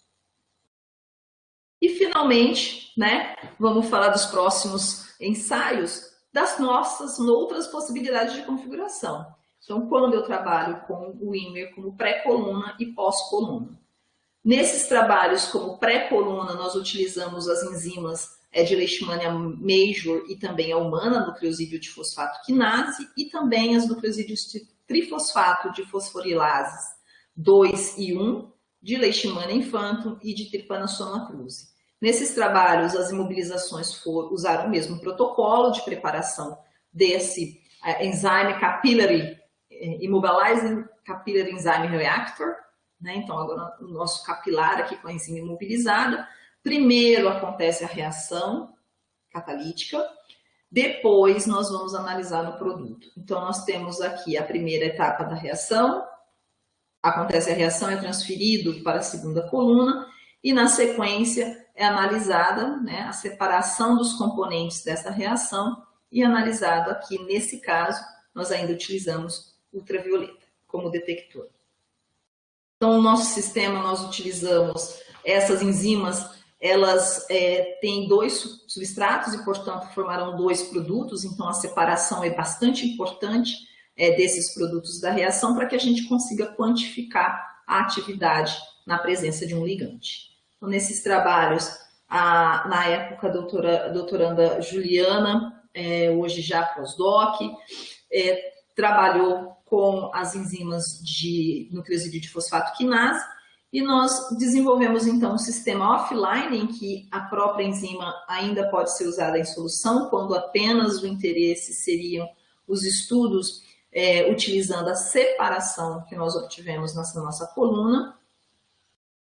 E, finalmente, né, vamos falar dos próximos ensaios, das nossas outras possibilidades de configuração. Então, quando eu trabalho com o Wimmer como pré-coluna e pós-coluna. Nesses trabalhos como pré-coluna, nós utilizamos as enzimas de Leishmania major e também a humana, nucleosídeo de fosfato quinase, e também as nucleosídeos de trifosfato de fosforilases 2 e 1, de Leishmania infantum e de Trypanosoma cruzi. Nesses trabalhos, as imobilizações usaram o mesmo protocolo de preparação desse enzyme capillary, immobilizing capillary enzyme reactor, né? Então, agora o nosso capilar aqui com a enzima imobilizada. Primeiro acontece a reação catalítica, depois nós vamos analisar no produto. Então, nós temos aqui a primeira etapa da reação, acontece a reação, é transferido para a segunda coluna, e na sequência é analisada, né, a separação dos componentes dessa reação e analisado aqui, nesse caso, nós ainda utilizamos ultravioleta como detector. Então, no nosso sistema, nós utilizamos essas enzimas, elas têm 2 substratos e, portanto, formarão 2 produtos, então a separação é bastante importante desses produtos da reação para que a gente consiga quantificar a atividade na presença de um ligante. Então, nesses trabalhos, na época, a doutoranda Juliana, hoje já pós-doc, trabalhou com as enzimas de nucleosídeo de fosfato quinase, e nós desenvolvemos então um sistema offline em que a própria enzima ainda pode ser usada em solução, quando apenas o interesse seriam os estudos utilizando a separação que nós obtivemos nessa nossa coluna,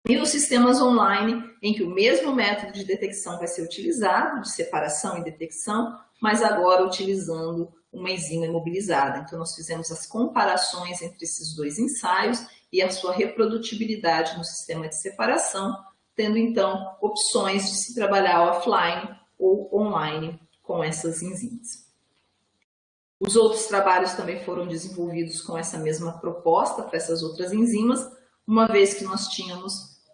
e os sistemas online em que o mesmo método de detecção vai ser utilizado, de separação e detecção, mas agora utilizando uma enzima imobilizada. Então, nós fizemos as comparações entre esses 2 ensaios e a sua reprodutibilidade no sistema de separação, tendo, então, opções de se trabalhar offline ou online com essas enzimas. Os outros trabalhos também foram desenvolvidos com essa mesma proposta para essas outras enzimas, uma vez que nós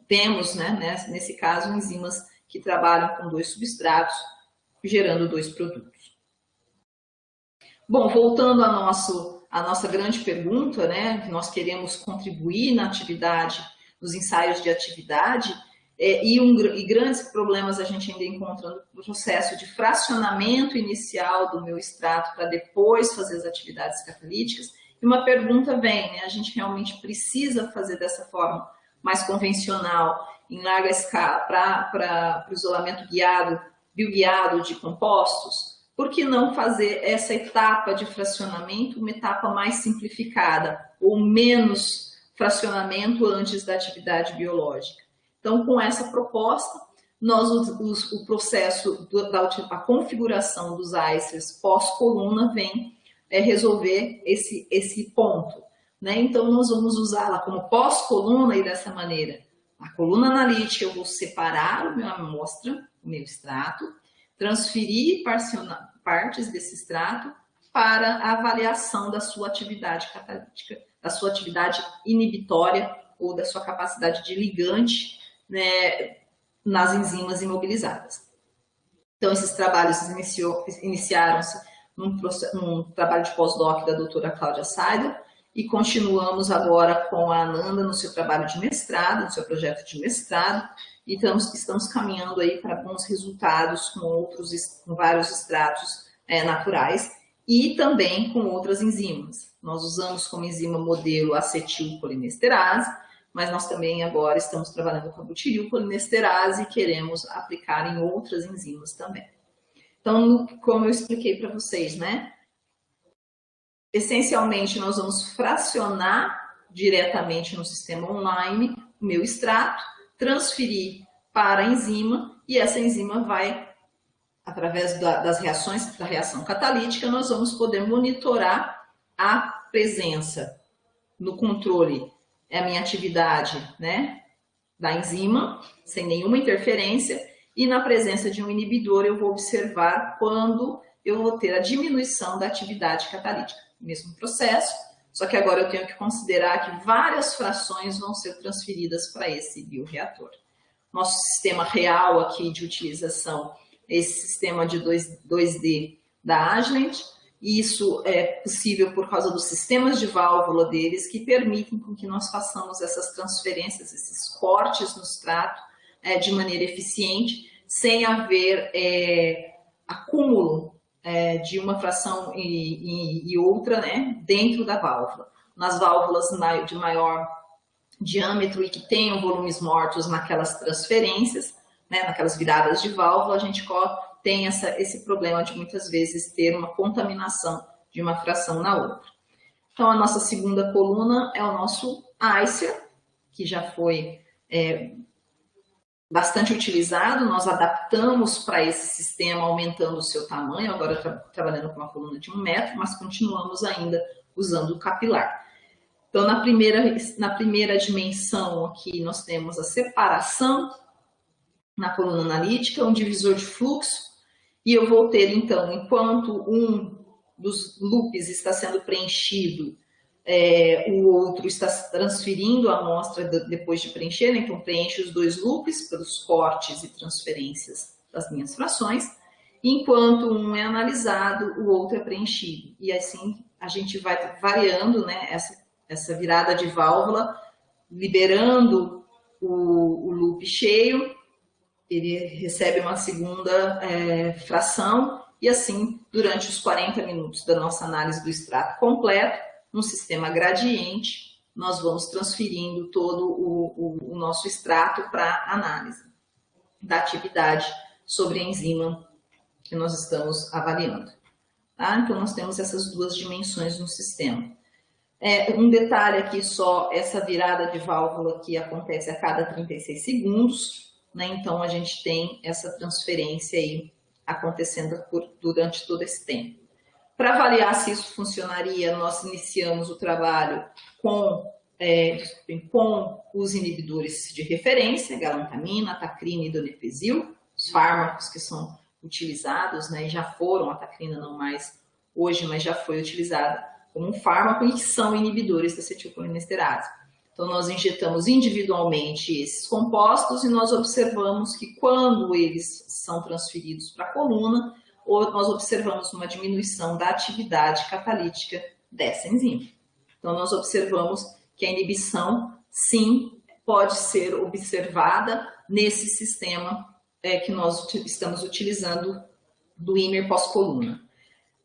temos, né, nesse caso, enzimas que trabalham com 2 substratos, gerando 2 produtos. Bom, voltando à nossa grande pergunta, né, que nós queremos contribuir na atividade, nos ensaios de atividade, e grandes problemas a gente ainda encontra no processo de fracionamento inicial do meu extrato para depois fazer as atividades catalíticas. E uma pergunta vem, né, a gente realmente precisa fazer dessa forma mais convencional, em larga escala, para o isolamento bioguiado de compostos? Por que não fazer essa etapa de fracionamento uma etapa mais simplificada, ou menos fracionamento antes da atividade biológica? Então, com essa proposta, o processo da configuração dos ICERs pós-coluna vem resolver esse ponto, né? Então, nós vamos usá-la como pós-coluna e dessa maneira. A coluna analítica, eu vou separar a minha amostra, o meu extrato, transferir partes desse extrato para a avaliação da sua atividade catalítica, da sua atividade inibitória ou da sua capacidade de ligante, né, nas enzimas imobilizadas. Então, esses trabalhos iniciaram-se num trabalho de pós-doc da doutora Cláudia Seidel, e continuamos agora com a Ananda no seu trabalho de mestrado, no seu projeto de mestrado, e estamos caminhando aí para bons resultados com vários extratos naturais e também com outras enzimas. Nós usamos como enzima modelo acetilcolinesterase, mas nós também agora estamos trabalhando com a butirilcolinesterase e queremos aplicar em outras enzimas também. Então, como eu expliquei para vocês, né? Essencialmente, nós vamos fracionar diretamente no sistema online o meu extrato, transferir para a enzima, e essa enzima vai, através das reações, da reação catalítica, nós vamos poder monitorar a presença no controle, a minha atividade, né, da enzima, sem nenhuma interferência, e na presença de um inibidor eu vou observar quando eu vou ter a diminuição da atividade catalítica. Mesmo processo, Só que agora eu tenho que considerar que várias frações vão ser transferidas para esse bioreator. Nosso sistema real aqui de utilização é esse sistema de 2D da Agilent. E isso é possível por causa dos sistemas de válvula deles que permitem com que nós façamos essas transferências, esses cortes no extrato de maneira eficiente, sem haver acúmulo de uma fração e outra, né, dentro da válvula. Nas válvulas de maior diâmetro e que tenham volumes mortos naquelas transferências, né, naquelas viradas de válvula, a gente tem esse problema de muitas vezes ter uma contaminação de uma fração na outra. Então, a nossa segunda coluna é o nosso ICER, que já foi bastante utilizado. Nós adaptamos para esse sistema, aumentando o seu tamanho, agora trabalhando com uma coluna de 1 metro, mas continuamos ainda usando o capilar. Então, na primeira dimensão aqui, nós temos a separação na coluna analítica, um divisor de fluxo, e eu vou ter, então, enquanto um dos loops está sendo preenchido, o outro está transferindo a amostra depois de preencher, né? Então preenche os 2 loops pelos cortes e transferências das minhas frações, enquanto um é analisado, o outro é preenchido. E assim a gente vai variando, né, essa virada de válvula, liberando o loop cheio, ele recebe uma segunda fração, e assim, durante os 40 minutos da nossa análise do extrato completo, num sistema gradiente, nós vamos transferindo todo o nosso extrato para análise da atividade sobre a enzima que nós estamos avaliando. Tá? Então, nós temos essas 2 dimensões no sistema. Um detalhe aqui só, essa virada de válvula que acontece a cada 36 segundos, né? Então, a gente tem essa transferência aí acontecendo durante todo esse tempo. Para avaliar se isso funcionaria, nós iniciamos o trabalho com os inibidores de referência, galantamina, atacrina e donepezil, os fármacos que são utilizados, né, e já foram, a atacrina não mais hoje, mas já foi utilizada como um fármaco e que são inibidores da acetilcolinesterase. Então, nós injetamos individualmente esses compostos e nós observamos que quando eles são transferidos para a coluna, nós observamos uma diminuição da atividade catalítica dessa enzima. Então, nós observamos que a inibição, sim, pode ser observada nesse sistema que nós estamos utilizando do IMER pós-coluna.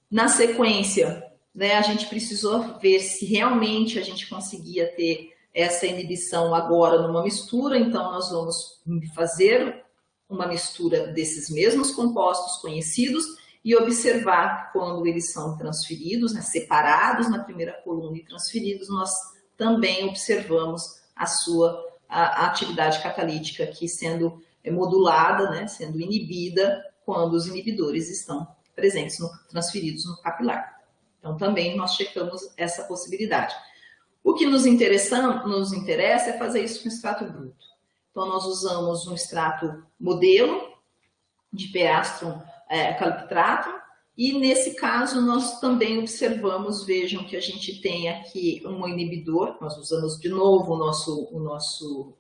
Na sequência, né, a gente precisou ver se realmente a gente conseguia ter essa inibição agora numa mistura, então nós vamos fazer uma mistura desses mesmos compostos conhecidos e observar quando eles são transferidos, né, separados na primeira coluna e transferidos, nós também observamos a atividade catalítica aqui sendo modulada, né, sendo inibida quando os inibidores estão presentes, transferidos no capilar. Então também nós checamos essa possibilidade. O que nos interessa é fazer isso com extrato bruto. Então, nós usamos um extrato modelo de P-astrum caliptrato e, nesse caso, nós também observamos, vejam que a gente tem aqui um inibidor, nós usamos de novo o nosso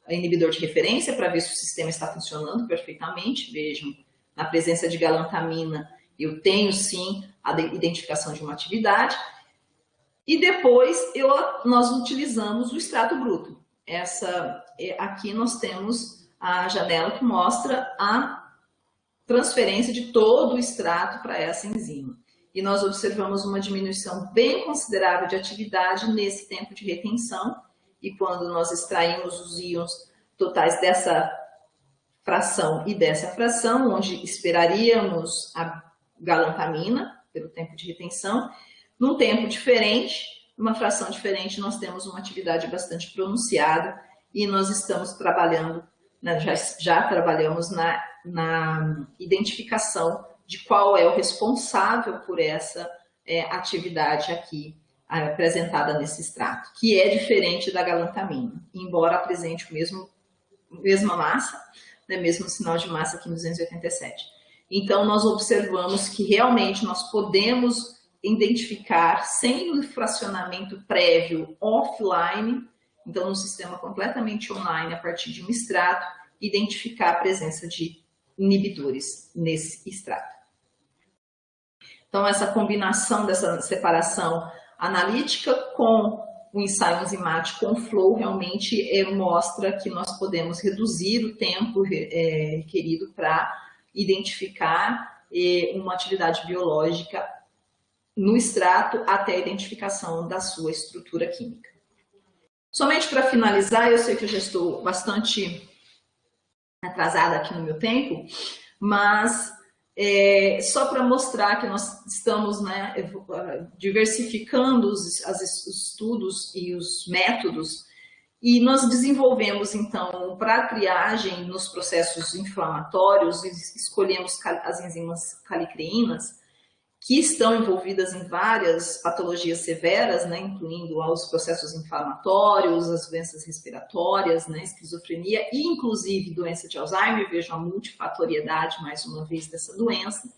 inibidor de referência para ver se o sistema está funcionando perfeitamente. Vejam, na presença de galantamina, eu tenho, sim, a identificação de uma atividade. E depois nós utilizamos o extrato bruto. Aqui nós temos a janela que mostra a transferência de todo o extrato para essa enzima. E nós observamos uma diminuição bem considerável de atividade nesse tempo de retenção. E quando nós extraímos os íons totais dessa fração e dessa fração, onde esperaríamos a galantamina pelo tempo de retenção, num tempo diferente, uma fração diferente, nós temos uma atividade bastante pronunciada e nós estamos trabalhando, né, já trabalhamos na identificação de qual é o responsável por essa atividade aqui apresentada nesse extrato, que é diferente da galantamina, embora apresente mesma massa, né, mesmo sinal de massa aqui em 287. Então, nós observamos que realmente nós podemos identificar, sem o fracionamento prévio offline, então, num sistema completamente online, a partir de um extrato, identificar a presença de inibidores nesse extrato. Então, essa combinação dessa separação analítica com o ensaio enzimático com flow realmente mostra que nós podemos reduzir o tempo requerido para identificar uma atividade biológica no extrato até a identificação da sua estrutura química. Somente para finalizar, eu sei que eu já estou bastante atrasada aqui no meu tempo, mas só para mostrar que nós estamos, né, diversificando os estudos e os métodos, e nós desenvolvemos, então, para a triagem nos processos inflamatórios, escolhemos as enzimas calicreínas, que estão envolvidas em várias patologias severas, né, incluindo os processos inflamatórios, as doenças respiratórias, né, esquizofrenia e inclusive doença de Alzheimer. Vejam a multifatoriedade, mais uma vez, dessa doença.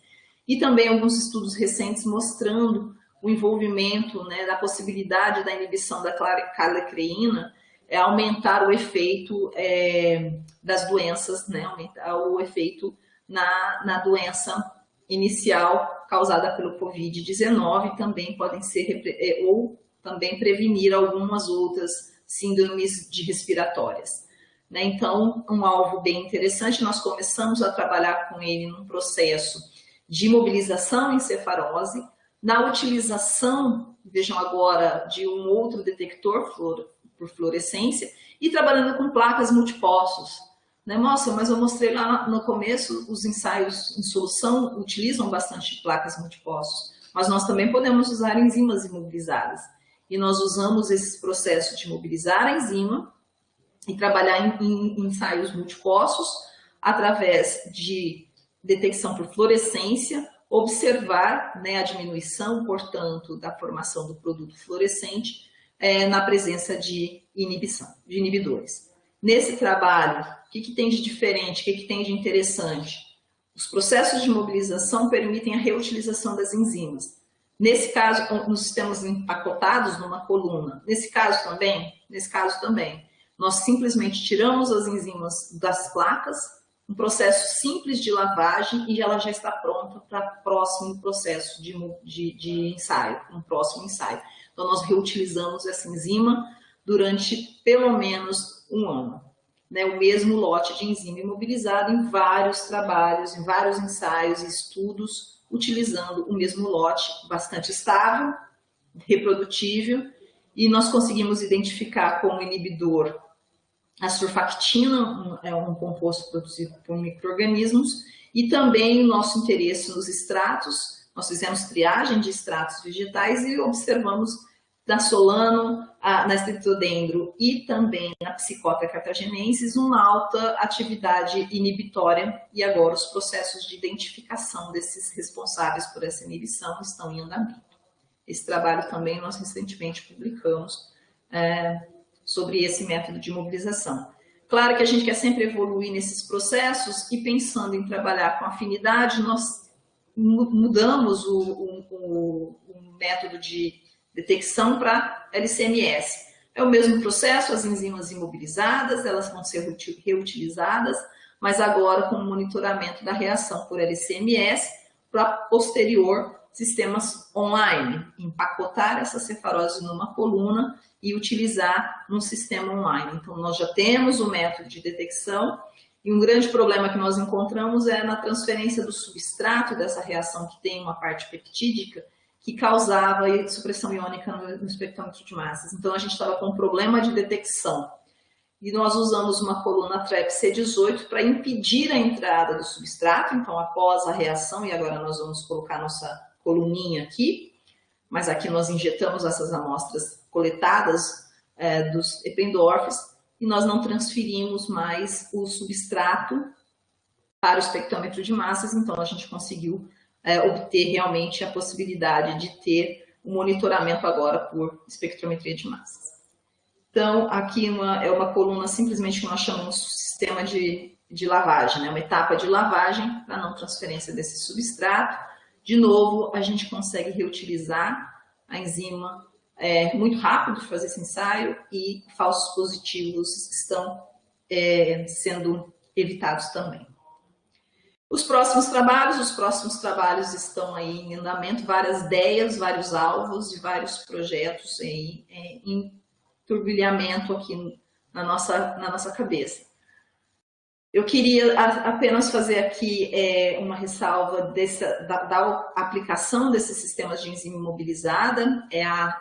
E também alguns estudos recentes mostrando o envolvimento, né, da possibilidade da inibição da calicreína aumentar o efeito das doenças, né, aumentar o efeito na doença inicial causada pelo Covid-19, também podem ser, ou também prevenir algumas outras síndromes respiratórias. Né? Então, um alvo bem interessante, nós começamos a trabalhar com ele num processo de mobilização em cefarose, na utilização, vejam agora, de um outro detector por fluorescência, e trabalhando com placas multipostos. Nossa, mas eu mostrei lá no começo, os ensaios em solução utilizam bastante placas multipostos, mas nós também podemos usar enzimas imobilizadas. E nós usamos esse processo de mobilizar a enzima e trabalhar em ensaios multipostos através de detecção por fluorescência, observar, né, a diminuição, portanto, da formação do produto fluorescente na presença de inibidores. Nesse trabalho, o que tem de diferente, o que tem de interessante? Os processos de mobilização permitem a reutilização das enzimas. Nesse caso, nos sistemas empacotados numa coluna. Nesse caso também. Nós simplesmente tiramos as enzimas das placas, um processo simples de lavagem e ela já está pronta para o próximo processo de ensaio, um próximo ensaio. Então, nós reutilizamos essa enzima durante pelo menos um ano. Né, o mesmo lote de enzima imobilizado em vários trabalhos, em vários ensaios e estudos, utilizando o mesmo lote bastante estável, reprodutível, e nós conseguimos identificar como inibidor a surfactina, um composto produzido por micro-organismos, e também o nosso interesse nos extratos. Nós fizemos triagem de extratos vegetais e observamos na Solano, na Streptodendro e também na Psicota cartaginensis, uma alta atividade inibitória, e agora os processos de identificação desses responsáveis por essa inibição estão em andamento. Esse trabalho também nós recentemente publicamos sobre esse método de mobilização. Claro que a gente quer sempre evoluir nesses processos e pensando em trabalhar com afinidade, nós mudamos o método de detecção para LC-MS. É o mesmo processo, as enzimas imobilizadas, elas vão ser reutilizadas, mas agora com o monitoramento da reação por LC-MS para posterior sistemas online, empacotar essa cefarose numa coluna e utilizar num sistema online. Então, nós já temos o método de detecção e um grande problema que nós encontramos é na transferência do substrato dessa reação que tem uma parte peptídica, que causava supressão iônica no espectrômetro de massas. Então, a gente estava com um problema de detecção. E nós usamos uma coluna TREP-C18 para impedir a entrada do substrato. Então, após a reação, e agora nós vamos colocar nossa coluninha aqui, mas aqui nós injetamos essas amostras coletadas dos ependorfes e nós não transferimos mais o substrato para o espectrômetro de massas. Então, a gente conseguiu obter realmente a possibilidade de ter o monitoramento agora por espectrometria de massas. Então, aqui é uma coluna simplesmente que nós chamamos de sistema de lavagem, né? Uma etapa de lavagem para não transferência desse substrato. De novo, a gente consegue reutilizar a enzima muito rápido, fazer esse ensaio, e falsos positivos estão sendo evitados também. Os próximos trabalhos estão aí em andamento, várias ideias, vários alvos e vários projetos aí, em turbilhamento aqui na nossa cabeça. Eu queria apenas fazer aqui uma ressalva da aplicação desses sistemas de enzima imobilizada.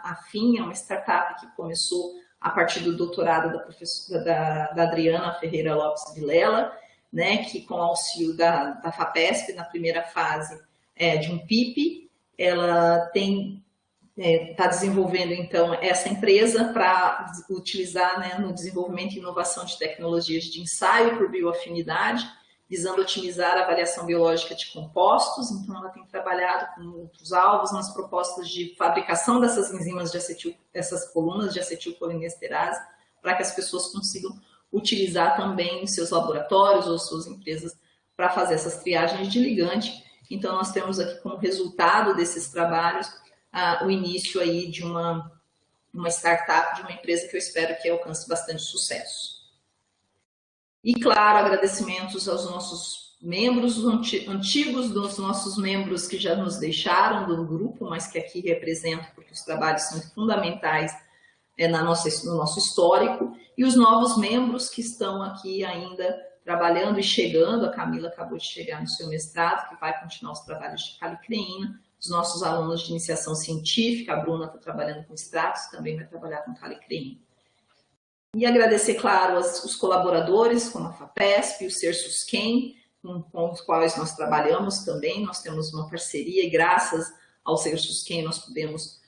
A FIM é uma startup que começou a partir do doutorado da Adriana Ferreira Lopes Vilela, né, que com auxílio da FAPESP, na primeira fase de um PIP, ela está desenvolvendo, então, essa empresa para utilizar, né, no desenvolvimento e inovação de tecnologias de ensaio por bioafinidade, visando otimizar a avaliação biológica de compostos. Então, ela tem trabalhado com outros alvos nas propostas de fabricação dessas enzimas essas colunas de acetilcolinesterase, para que as pessoas consigam utilizar também em seus laboratórios ou suas empresas para fazer essas triagens de ligante. Então, nós temos aqui como resultado desses trabalhos o início aí de uma startup, de uma empresa que eu espero que alcance bastante sucesso. E, claro, agradecimentos aos nossos membros antigos, dos nossos membros que já nos deixaram do grupo, mas que aqui representam, porque os trabalhos são fundamentais no nosso histórico, e os novos membros que estão aqui ainda trabalhando e chegando. A Camila acabou de chegar no seu mestrado, que vai continuar os trabalhos de calicreína. Os nossos alunos de iniciação científica, a Bruna está trabalhando com extratos, também vai trabalhar com calicreína. E agradecer, claro, os colaboradores, como a FAPESP e o Cersusquem, com os quais nós trabalhamos também. Nós temos uma parceria e, graças ao Cersusquem, nós podemos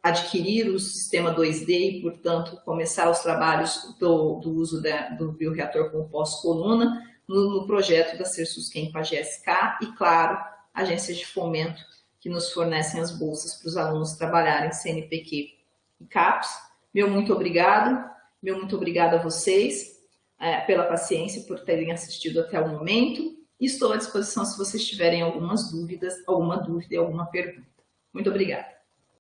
adquirir o sistema 2D e, portanto, começar os trabalhos do uso do bioreator composto coluna no projeto da Cersusquem com a GSK e, claro, agências de fomento que nos fornecem as bolsas para os alunos trabalharem CNPq e CAPES. Meu muito obrigado a vocês pela paciência, por terem assistido até o momento, e estou à disposição se vocês tiverem alguma dúvida e alguma pergunta. Muito obrigada.